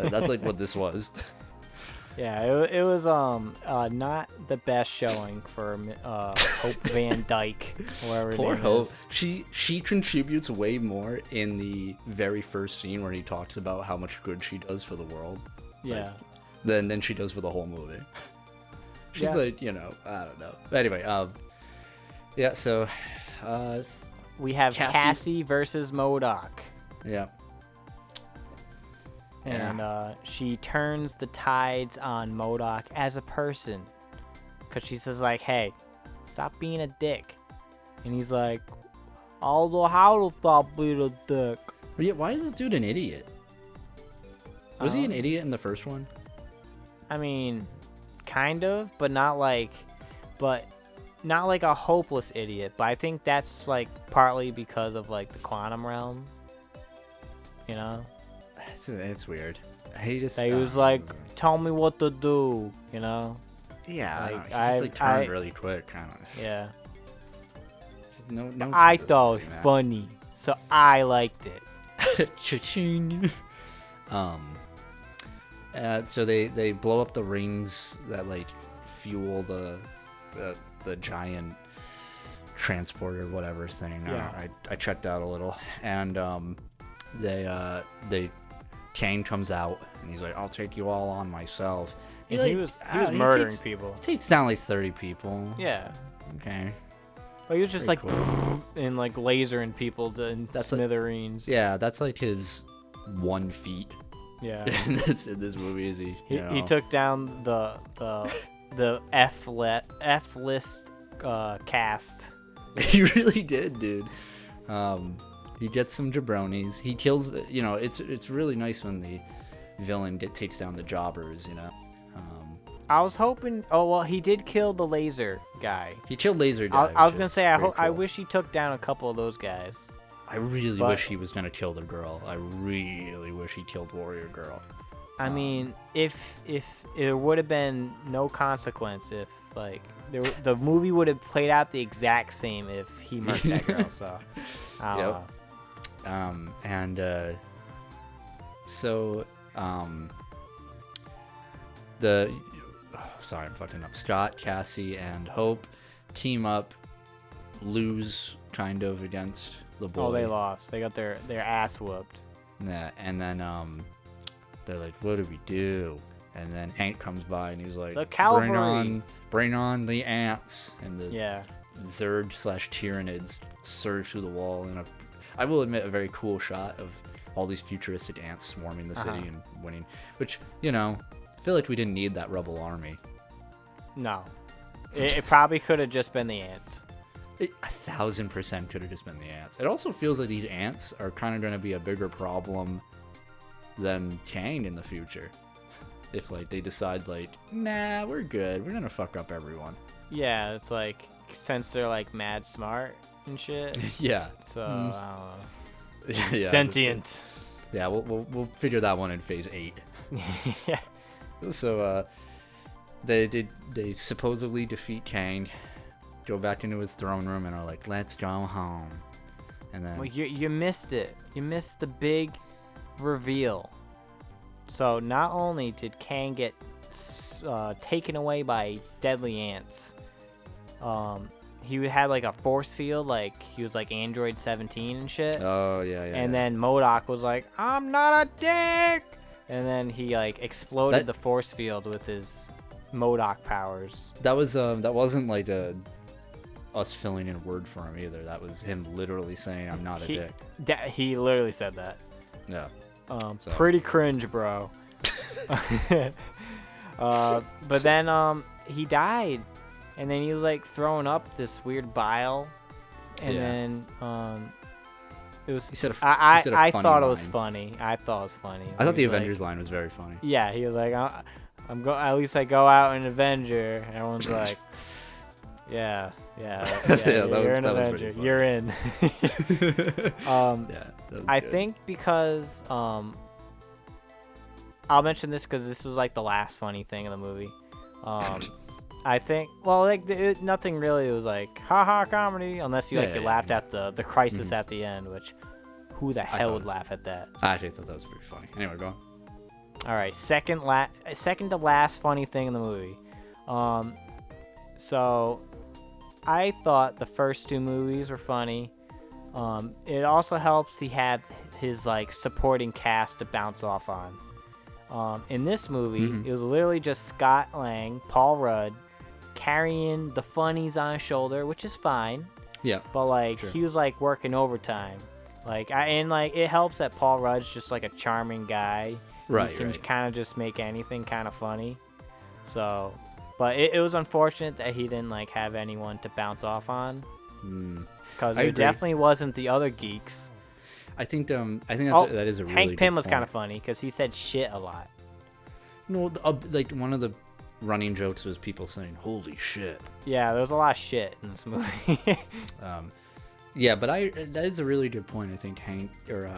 That's like what this was. Yeah, it was not the best showing for Hope Van Dyke, whatever Poor her name Hope. is. She contributes way more in the very first scene where he talks about how much good she does for the world. Yeah. Than she does for the whole movie. She's like, you know, I don't know. Anyway, yeah, so we have Cassie versus MODOK. Yeah. And she turns the tides on MODOK as a person. Because she says, like, hey, stop being a dick. And he's like, although how to stop being a dick? But yeah, why is this dude an idiot? Was he an idiot in the first one? I mean, kind of, but not like a hopeless idiot. But I think that's like partly because of like the quantum realm. You know? It's weird. He was like, tell me what to do, you know? Yeah, like, he just like turned really quick, kind of. Yeah. No I thought it was funny, so I liked it. Cha-ching. So they blow up the rings that like fuel the giant transporter whatever thing. Yeah. I checked out a little, and Kane comes out and he's like, I'll take you all on myself. He was murdering people. He takes down like 30 people. Yeah. Okay. But he was just Pretty like cool. and like lasering people to smithereens. Yeah, that's like his one feat. Yeah. in this movie is he took down the F list cast. He really did, dude. He gets some jabronis. He kills. You know, it's really nice when the villain takes down the jobbers. You know, I was hoping. Oh well, he did kill the laser guy. He killed Laser I Guy. was gonna say I cool. wish he took down a couple of those guys. I really wish he was gonna kill the girl. I really wish he killed Warrior Girl. I mean, if it would have been no consequence if like the movie would have played out the exact same if he murked that girl. So, I don't know. Sorry, I'm fucking up. Scott, Cassie, and Hope team up, lose kind of against the boy. Oh, they lost. They got their ass whooped. Yeah, and then they're like, "What do we do?" And then Hank comes by and he's like, "The cavalry, bring on the ants!" And the yeah. Zerg/Tyranids surge through the wall in I will admit, a very cool shot of all these futuristic ants swarming the city and winning. Which, I feel like we didn't need that rebel army. No, it probably could have just been the ants. It 1,000% could have just been the ants. It also feels like these ants are kind of going to be a bigger problem than Kang in the future. If they decide nah, we're good. We're gonna fuck up everyone. Yeah, it's since they're mad smart and shit. Yeah. So I don't know. Yeah, Sentient. Yeah, we'll figure that one in phase 8. Yeah. So they supposedly defeat Kang, go back into his throne room, and are like, "Let's go home." And then Well, you missed it. You missed the big reveal. So not only did Kang get taken away by deadly ants, he had a force field, he was Android 17 and shit. Oh yeah. And then MODOK was like, "I'm not a dick," and then he exploded the force field with his MODOK powers. That wasn't us filling in word for him either. That was him literally saying, "I'm not a dick." He literally said that. Yeah. Pretty cringe, bro. But then he died, and then he was throwing up this weird bile, and then it was. He said I thought it was funny. I thought it was funny. I thought the Avengers line was very funny. Yeah, he was like, at least I go out an Avenger. And everyone's like, yeah, you're an Avenger. You're in. I think because I'll mention this because this was the last funny thing in the movie. I think nothing really was haha comedy unless you you laughed at the crisis at the end, which who the hell would laugh at that? I actually thought that was pretty funny. Anyway, go on. All right, second to last funny thing in the movie. So I thought the first two movies were funny. It also helps he had his supporting cast to bounce off on. In this movie, it was literally just Scott Lang, Paul Rudd, carrying the funnies on his shoulder, which is fine. Yeah. But sure. he was working overtime. It helps that Paul Rudd's just a charming guy. Right. He can kind of just make anything kind of funny. So, but it was unfortunate that he didn't have anyone to bounce off on. Because it definitely wasn't the other geeks. I think that is a really Hank Pym good was point. kind of funny because he said shit a lot. No, one of the running jokes was people saying "Holy shit." Yeah, there was a lot of shit in this movie. Yeah, but that is a really good point. I think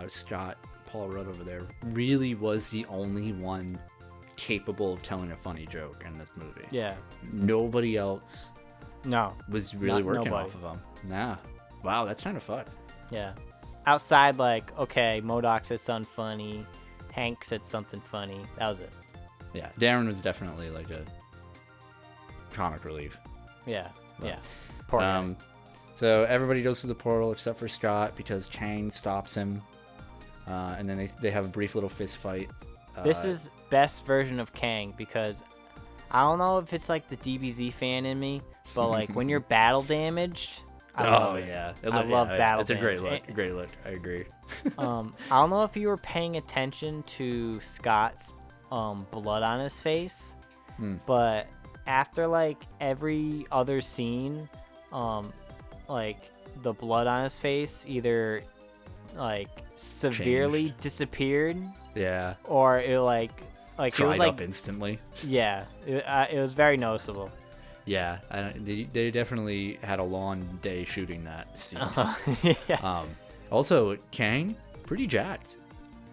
Scott, Paul Rudd over there, really was the only one capable of telling a funny joke in this movie. Yeah. Nobody else. No. Was really working off of him. Nah. Wow, that's kind of fucked. Yeah. Outside, okay, MODOK said something funny. Hank said something funny. That was it. Yeah, Darren was definitely a comic relief. Yeah. But, yeah. Poor guy. So everybody goes to the portal except for Scott because Kang stops him. And then they have a brief little fist fight. This is best version of Kang because I don't know if it's the DBZ fan in me, but when you're battle damaged, I love it. Yeah. I love battle It's a great damage. look. Great look. I agree. I don't know if you were paying attention to Scott's blood on his face, but after every other scene, the blood on his face either severely Changed. disappeared, Yeah. or it Like dried it was like up instantly. yeah, it was very noticeable. Yeah, they definitely had a long day shooting that scene. Yeah. Also, Kang, pretty jacked.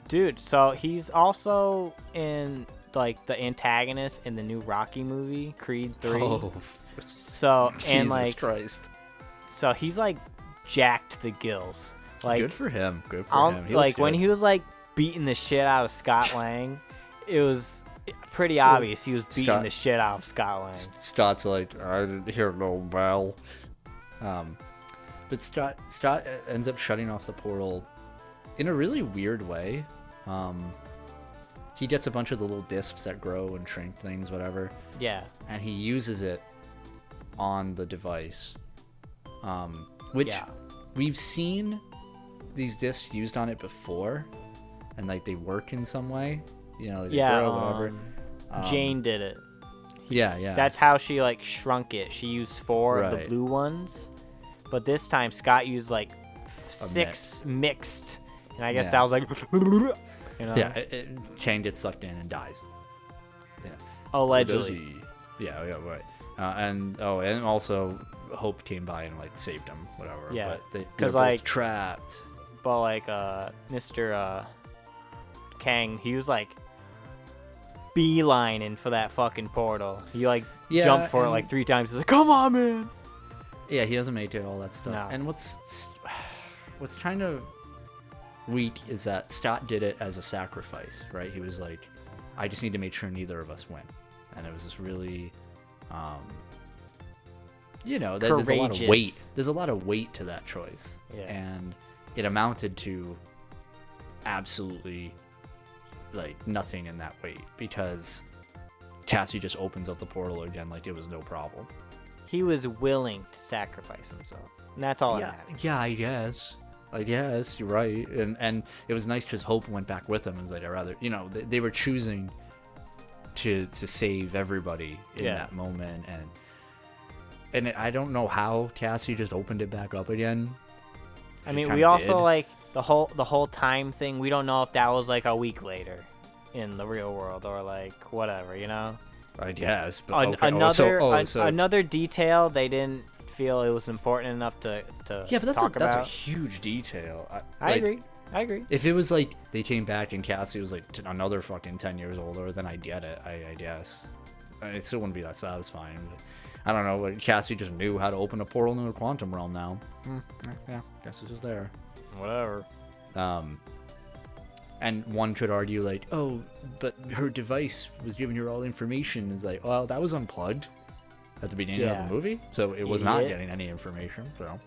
Dude, so he's also in like the antagonist in the new Rocky movie, Creed 3. Oh, So and Jesus like Christ. so he's like jacked to the gills. Like Good for him. Good for him. He like looks when good. he was like beating the shit out of Scott Lang, it was pretty obvious he was beating the shit out of Scott Lang. Scott's like, I didn't hear no bell. But Scott ends up shutting off the portal in a really weird way. He gets a bunch of the little discs that grow and shrink things, whatever. Yeah. And he uses it on the device. Which we've seen these discs used on it before, and like they work in some way. You know, they grow, whatever. Jane did it. Yeah. That's how she like shrunk it. She used 4 of the Right. blue ones, but this time Scott used like 6 mixed, and I guess that was like, you know, Yeah, Kang gets sucked in and dies. Yeah. allegedly. Yeah, right. And also Hope came by and like saved him, whatever. Yeah, but they're 'cause, both like- trapped. But like Mr. Kang, he was like beelining for that fucking portal. He like jumped for it like 3 times. He's like, "Come on, man!" Yeah, he doesn't make it all that stuff. No. And what's kind of weak is that Scott did it as a sacrifice, right? He was like, I just need to make sure neither of us win. And it was just really, there's a lot of Courageous. weight. There's a lot of weight to that choice. Yeah. And it amounted to absolutely like nothing in that weight, because Cassie just opens up the portal again like it was no problem. He was willing to sacrifice himself, and that's all that matters. Yeah, I guess you're right. And it was nice because Hope went back with him and was like, I rather, they were choosing to save everybody in that moment. And I don't know how Cassie just opened it back up again. I mean, kinda we also did. like the whole time thing. We don't know if that was like a week later in the real world or like whatever, you know. I guess, but okay. Another detail they didn't feel it was important enough to yeah, but talk that's a about. huge detail. I agree. If it was like they came back and Cassie was like another fucking 10 years older, then I get it. I guess it still wouldn't be that satisfying. But I don't know. Cassie just knew how to open a portal into the quantum realm now. Yeah, guess it's just there. Whatever. And one could argue like, oh, but her device was giving her all the information. It's like, well, that was unplugged at the beginning of the movie, so it was not getting any information. So,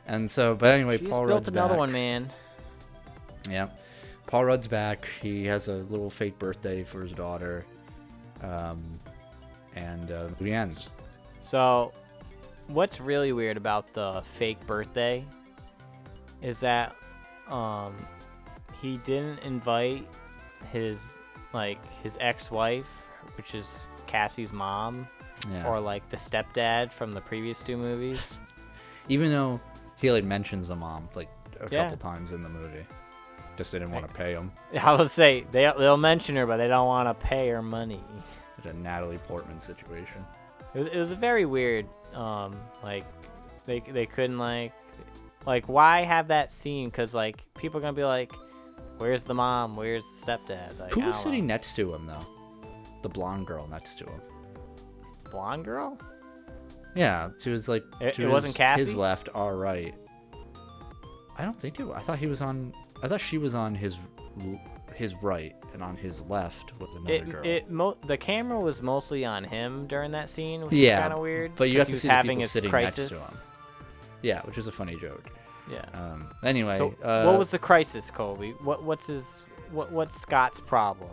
and so, but anyway, She's Paul built Rudd's another back. one, man. Yeah, Paul Rudd's back. He has a little fake birthday for his daughter, and the ends. So, what's really weird about the fake birthday is that he didn't invite his ex-wife, which is Cassie's mom, or like the stepdad from the previous 2 movies. Even though he like mentions the mom like a couple times in the movie, just didn't want to pay him. I would say they'll mention her, but they don't want to pay her money. Like a Natalie Portman situation. It was a very weird. Like they couldn't like why have that scene? Because like people are gonna be like, where's the mom? Where's the stepdad? Like, Who was sitting next to him though? The blonde girl next to him. Blonde girl? Yeah, to his like. It to wasn't Cassie? His left, our right. I don't think it. I thought he was on. I thought she was on his right, and on his left was another girl. The camera was mostly on him during that scene, which is kind of weird. But you got to see the having people his sitting crisis. next to him. Yeah, which is a funny joke. Yeah. Anyway, so what was the crisis, Colby? What's Scott's problem?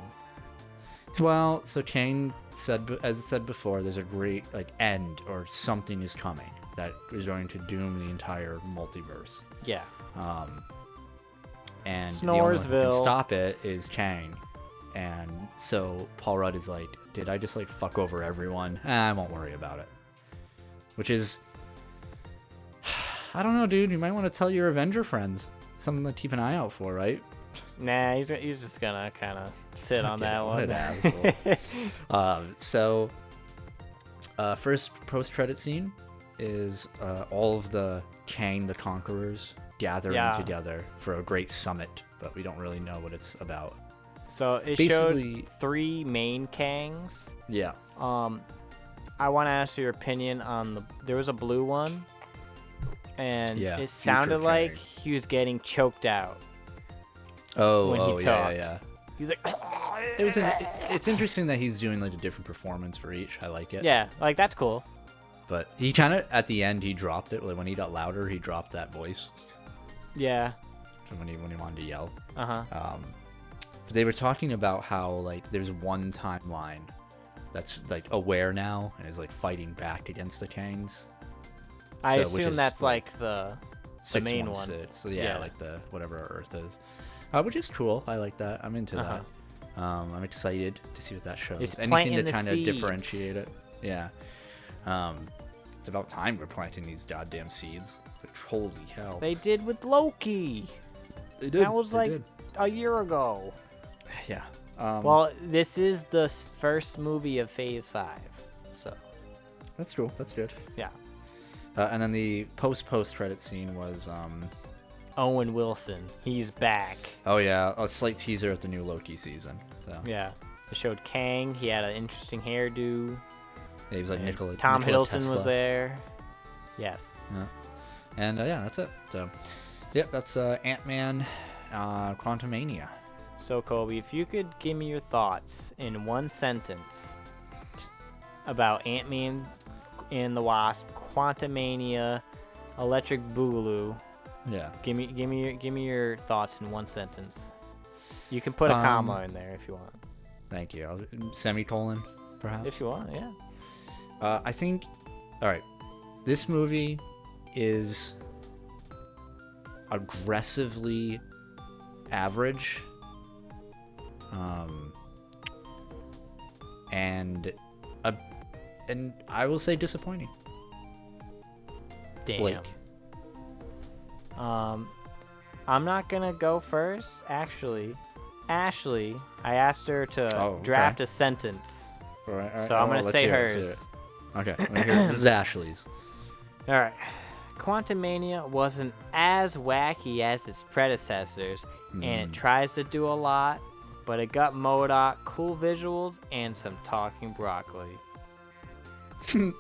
Well, so Kang said, as I said before, there's a great like end or something is coming that is going to doom the entire multiverse. Yeah. And the only one who Snoresville. can stop it is Kang. And so Paul Rudd is like, did I just like fuck over everyone? I won't worry about it. Which is, I don't know, dude. You might want to tell your Avenger friends. Something to keep an eye out for, right? Nah, he's just gonna kind of sit on that What one. an asshole. First post-credit scene is all of the Kang the Conquerors gathering together for a great summit, but we don't really know what it's about. So it Basically, showed 3 main Kangs. Yeah. I want to ask your opinion on there was a blue one, and it sounded like he was getting choked out. When he talked. Yeah. He was like, it's interesting that he's doing like a different performance for each. I like it. Yeah, like that's cool. But he kind of at the end he dropped it. Like when he got louder, he dropped that voice. Yeah. When he wanted to yell. But they were talking about how like there's one timeline that's like aware now and is like fighting back against the Kangs. I assume that's like the main one. 616. Yeah, like the whatever Earth is. Which is cool. I like that. I'm into that. I'm excited to see what that shows. It's anything to the kind of seeds. differentiate it. Yeah. It's about time we're planting these goddamn seeds. Like, holy hell. They did with Loki. They did. That was a year ago. Yeah. Well, this is the first movie of Phase 5, so. That's cool. That's good. Yeah. And then the post-credit scene was Owen Wilson. He's back. Oh yeah, a slight teaser at the new Loki season. So. Yeah. It showed Kang. He had an interesting hairdo. Yeah, he was like Nikola. Tom Nikola Hiddleston Tesla. was there. Yes. Yeah. And that's it. So, yeah, that's Ant-Man, Quantumania. So Kobe, if you could give me your thoughts in one sentence about Ant-Man and the Wasp, Quantumania, Electric Boogaloo. Yeah. Give me your thoughts in one sentence. You can put a comma in there if you want. Thank you. Semicolon, perhaps. If you want, yeah. I think. All right. This movie is aggressively average. And I will say disappointing. Damn. Blake. I'm not gonna go first. Actually, Ashley, I asked her to draft a sentence. All right, so I'm gonna say hers. Okay, this is Ashley's. All right. Quantumania wasn't as wacky as its predecessors, and it tries to do a lot, but it got MODOK, cool visuals, and some talking broccoli. She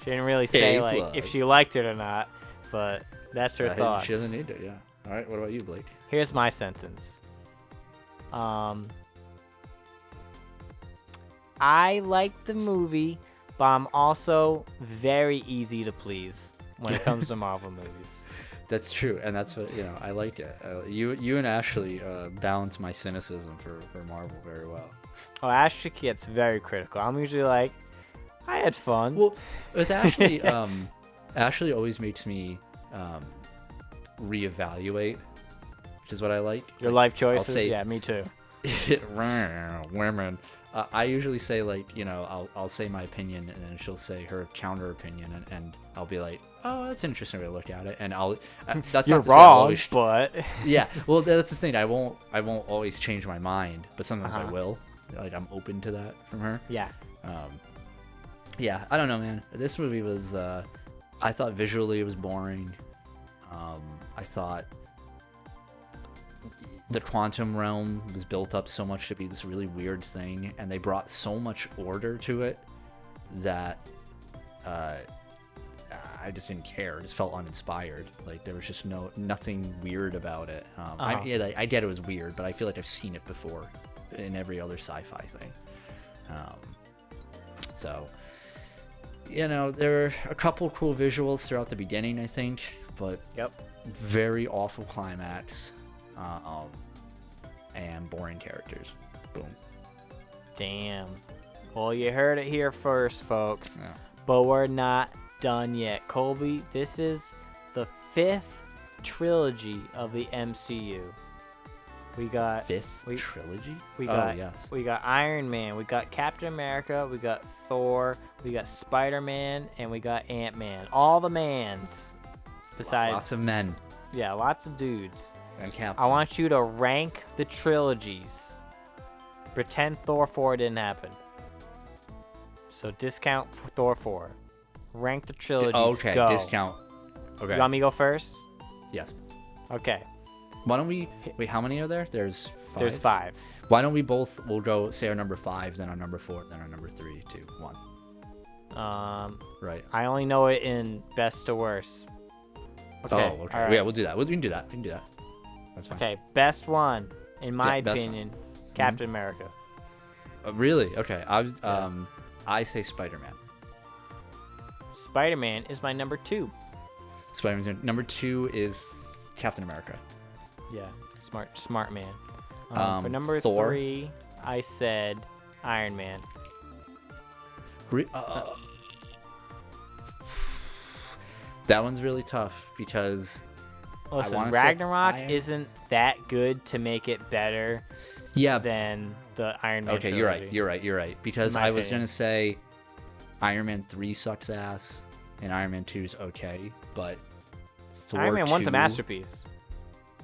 didn't really say if she liked it or not, but that's her thoughts. She doesn't need it, yeah. All right, what about you, Blake? Here's my sentence. I like the movie, but I'm also very easy to please when it comes to Marvel movies. That's true, and that's what I like it. You and Ashley balance my cynicism for Marvel very well. Oh, Ashley gets very critical. I'm usually like, I had fun. Well, with Ashley, Ashley always makes me reevaluate, which is what I like. Your life choices? Yeah, me too. Women. I usually say I'll say my opinion and then she'll say her counter opinion and I'll be like, oh, that's an interesting way to look at it, and that's You're not to wrong, say but yeah, well that's the thing. I won't always change my mind, but sometimes I will. Like I'm open to that from her. Yeah. Yeah, I don't know, man. This movie was I thought visually it was boring. I thought the quantum realm was built up so much to be this really weird thing, and they brought so much order to it that I just didn't care. It just felt uninspired. Like there was just nothing weird about it. I get it was weird, but I feel like I've seen it before in every other sci-fi thing. So there were a couple cool visuals throughout the beginning, I think, but very awful climax. And boring characters. Boom. Damn. Well, you heard it here first, folks. Yeah. But we're not done yet. Colby, this is the 5th trilogy of the MCU. We got trilogy? We got yes. We got Iron Man, we got Captain America, we got Thor, we got Spider-Man, and we got Ant-Man. All the mans. Besides lots of men. Yeah, lots of dudes. And captains. I want you to rank the trilogies. Pretend Thor 4 didn't happen. So discount Thor 4. Rank the trilogies. Okay, go. discount. Okay. You want me to go first? Yes. Okay. Why don't we wait? How many are there? There's 5. There's 5. Why don't we both? We'll go say our number 5, then our number 4, then our number 3, 2, 1. Right. I only know it in best to worst. Okay. Oh, okay. All right. Yeah, we'll do that. We can do that. That's fine. Okay. Best one, in my best opinion, Captain America. Really? Okay. I say Spider-Man. Spider-Man is my number 2. Spider-Man's number 2 is Captain America. Yeah. Smart man. For number Thor. 3, I said Iron Man. That one's really tough because Listen, Ragnarok isn't that good to make it better than the Iron Man Okay, trilogy. you're right. Because I was going to say Iron Man 3 sucks ass and Iron Man 2 is okay, but Thor Iron Man 1's 2... a masterpiece.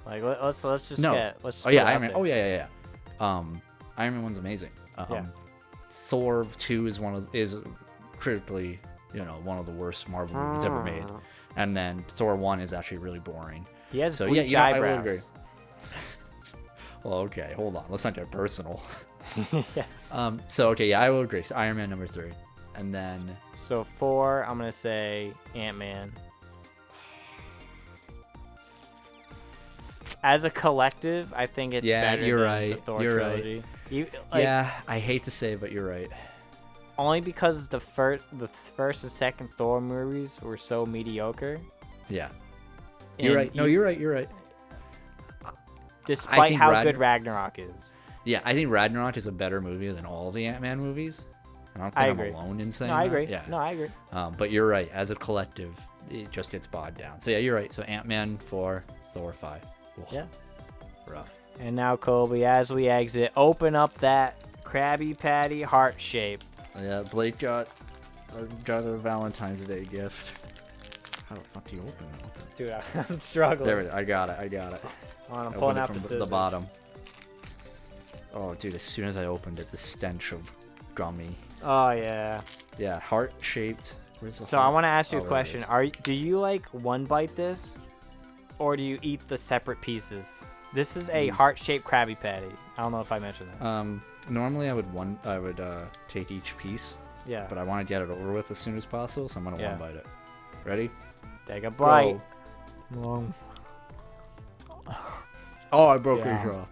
Like, let's just let's Oh, yeah, Iron Man. Oh, yeah. Iron Man 1's amazing. Yeah. Thor 2 is critically, one of the worst Marvel movies ever made. And then Thor 1 is actually really boring. He has so bleach I eyebrows. will agree. Well, okay, hold on. Let's not get personal. Yeah. I will agree. So Iron Man number 3. And then... So 4, I'm going to say Ant-Man. As a collective, I think it's better than the Thor trilogy. Right. I hate to say it, but you're right. Only because the first and second Thor movies were so mediocre. Yeah. You're right. No, you're right. Despite how good Ragnarok is. Yeah, I think Ragnarok is a better movie than all the Ant-Man movies. I don't think I'm alone in saying that. I agree. Yeah. No, I agree. But you're right. As a collective, it just gets bogged down. So yeah, you're right. So Ant-Man 4, Thor 5. Ugh. Yeah. Rough. And now, Colby, as we exit, open up that Krabby Patty heart shape. Yeah, Blake got a Valentine's Day gift. How the fuck do you open that? Dude, I'm struggling. There it is. I got it. I'm pulling out from the bottom. Oh, dude, as soon as I opened it, the stench of gummy. Oh, yeah. Yeah, heart-shaped. So I want to ask you a question. Do you like one bite this, or do you eat the separate pieces? This is a heart-shaped Krabby Patty. I don't know if I mentioned that. Normally I would take each piece. Yeah. But I want to get it over with as soon as possible, so I'm gonna one bite it. Ready? Take a bite. Oh, I broke his jaw.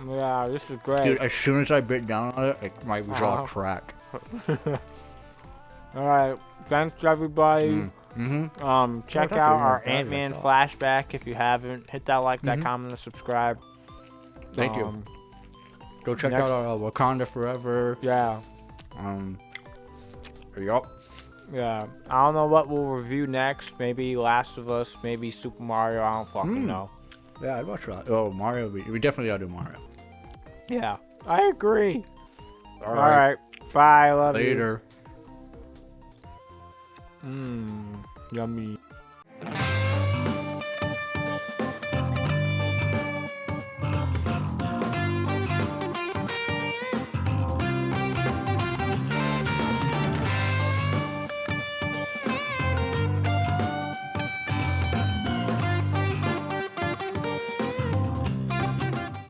Yeah, this is great. Dude, as soon as I bit down on it, my jaw cracked. All right, thanks everybody. Check out our Ant-Man flashback if you haven't. Hit that like, that comment, and subscribe. Thank you. Go check out our Wakanda Forever. Yeah. Yup. Yeah. I don't know what we'll review next. Maybe Last of Us. Maybe Super Mario. I don't fucking know. Yeah, I'd watch that. Oh, Mario. We definitely gotta do Mario. Yeah. I agree. All right. Bye. Love you. Later. Yummy.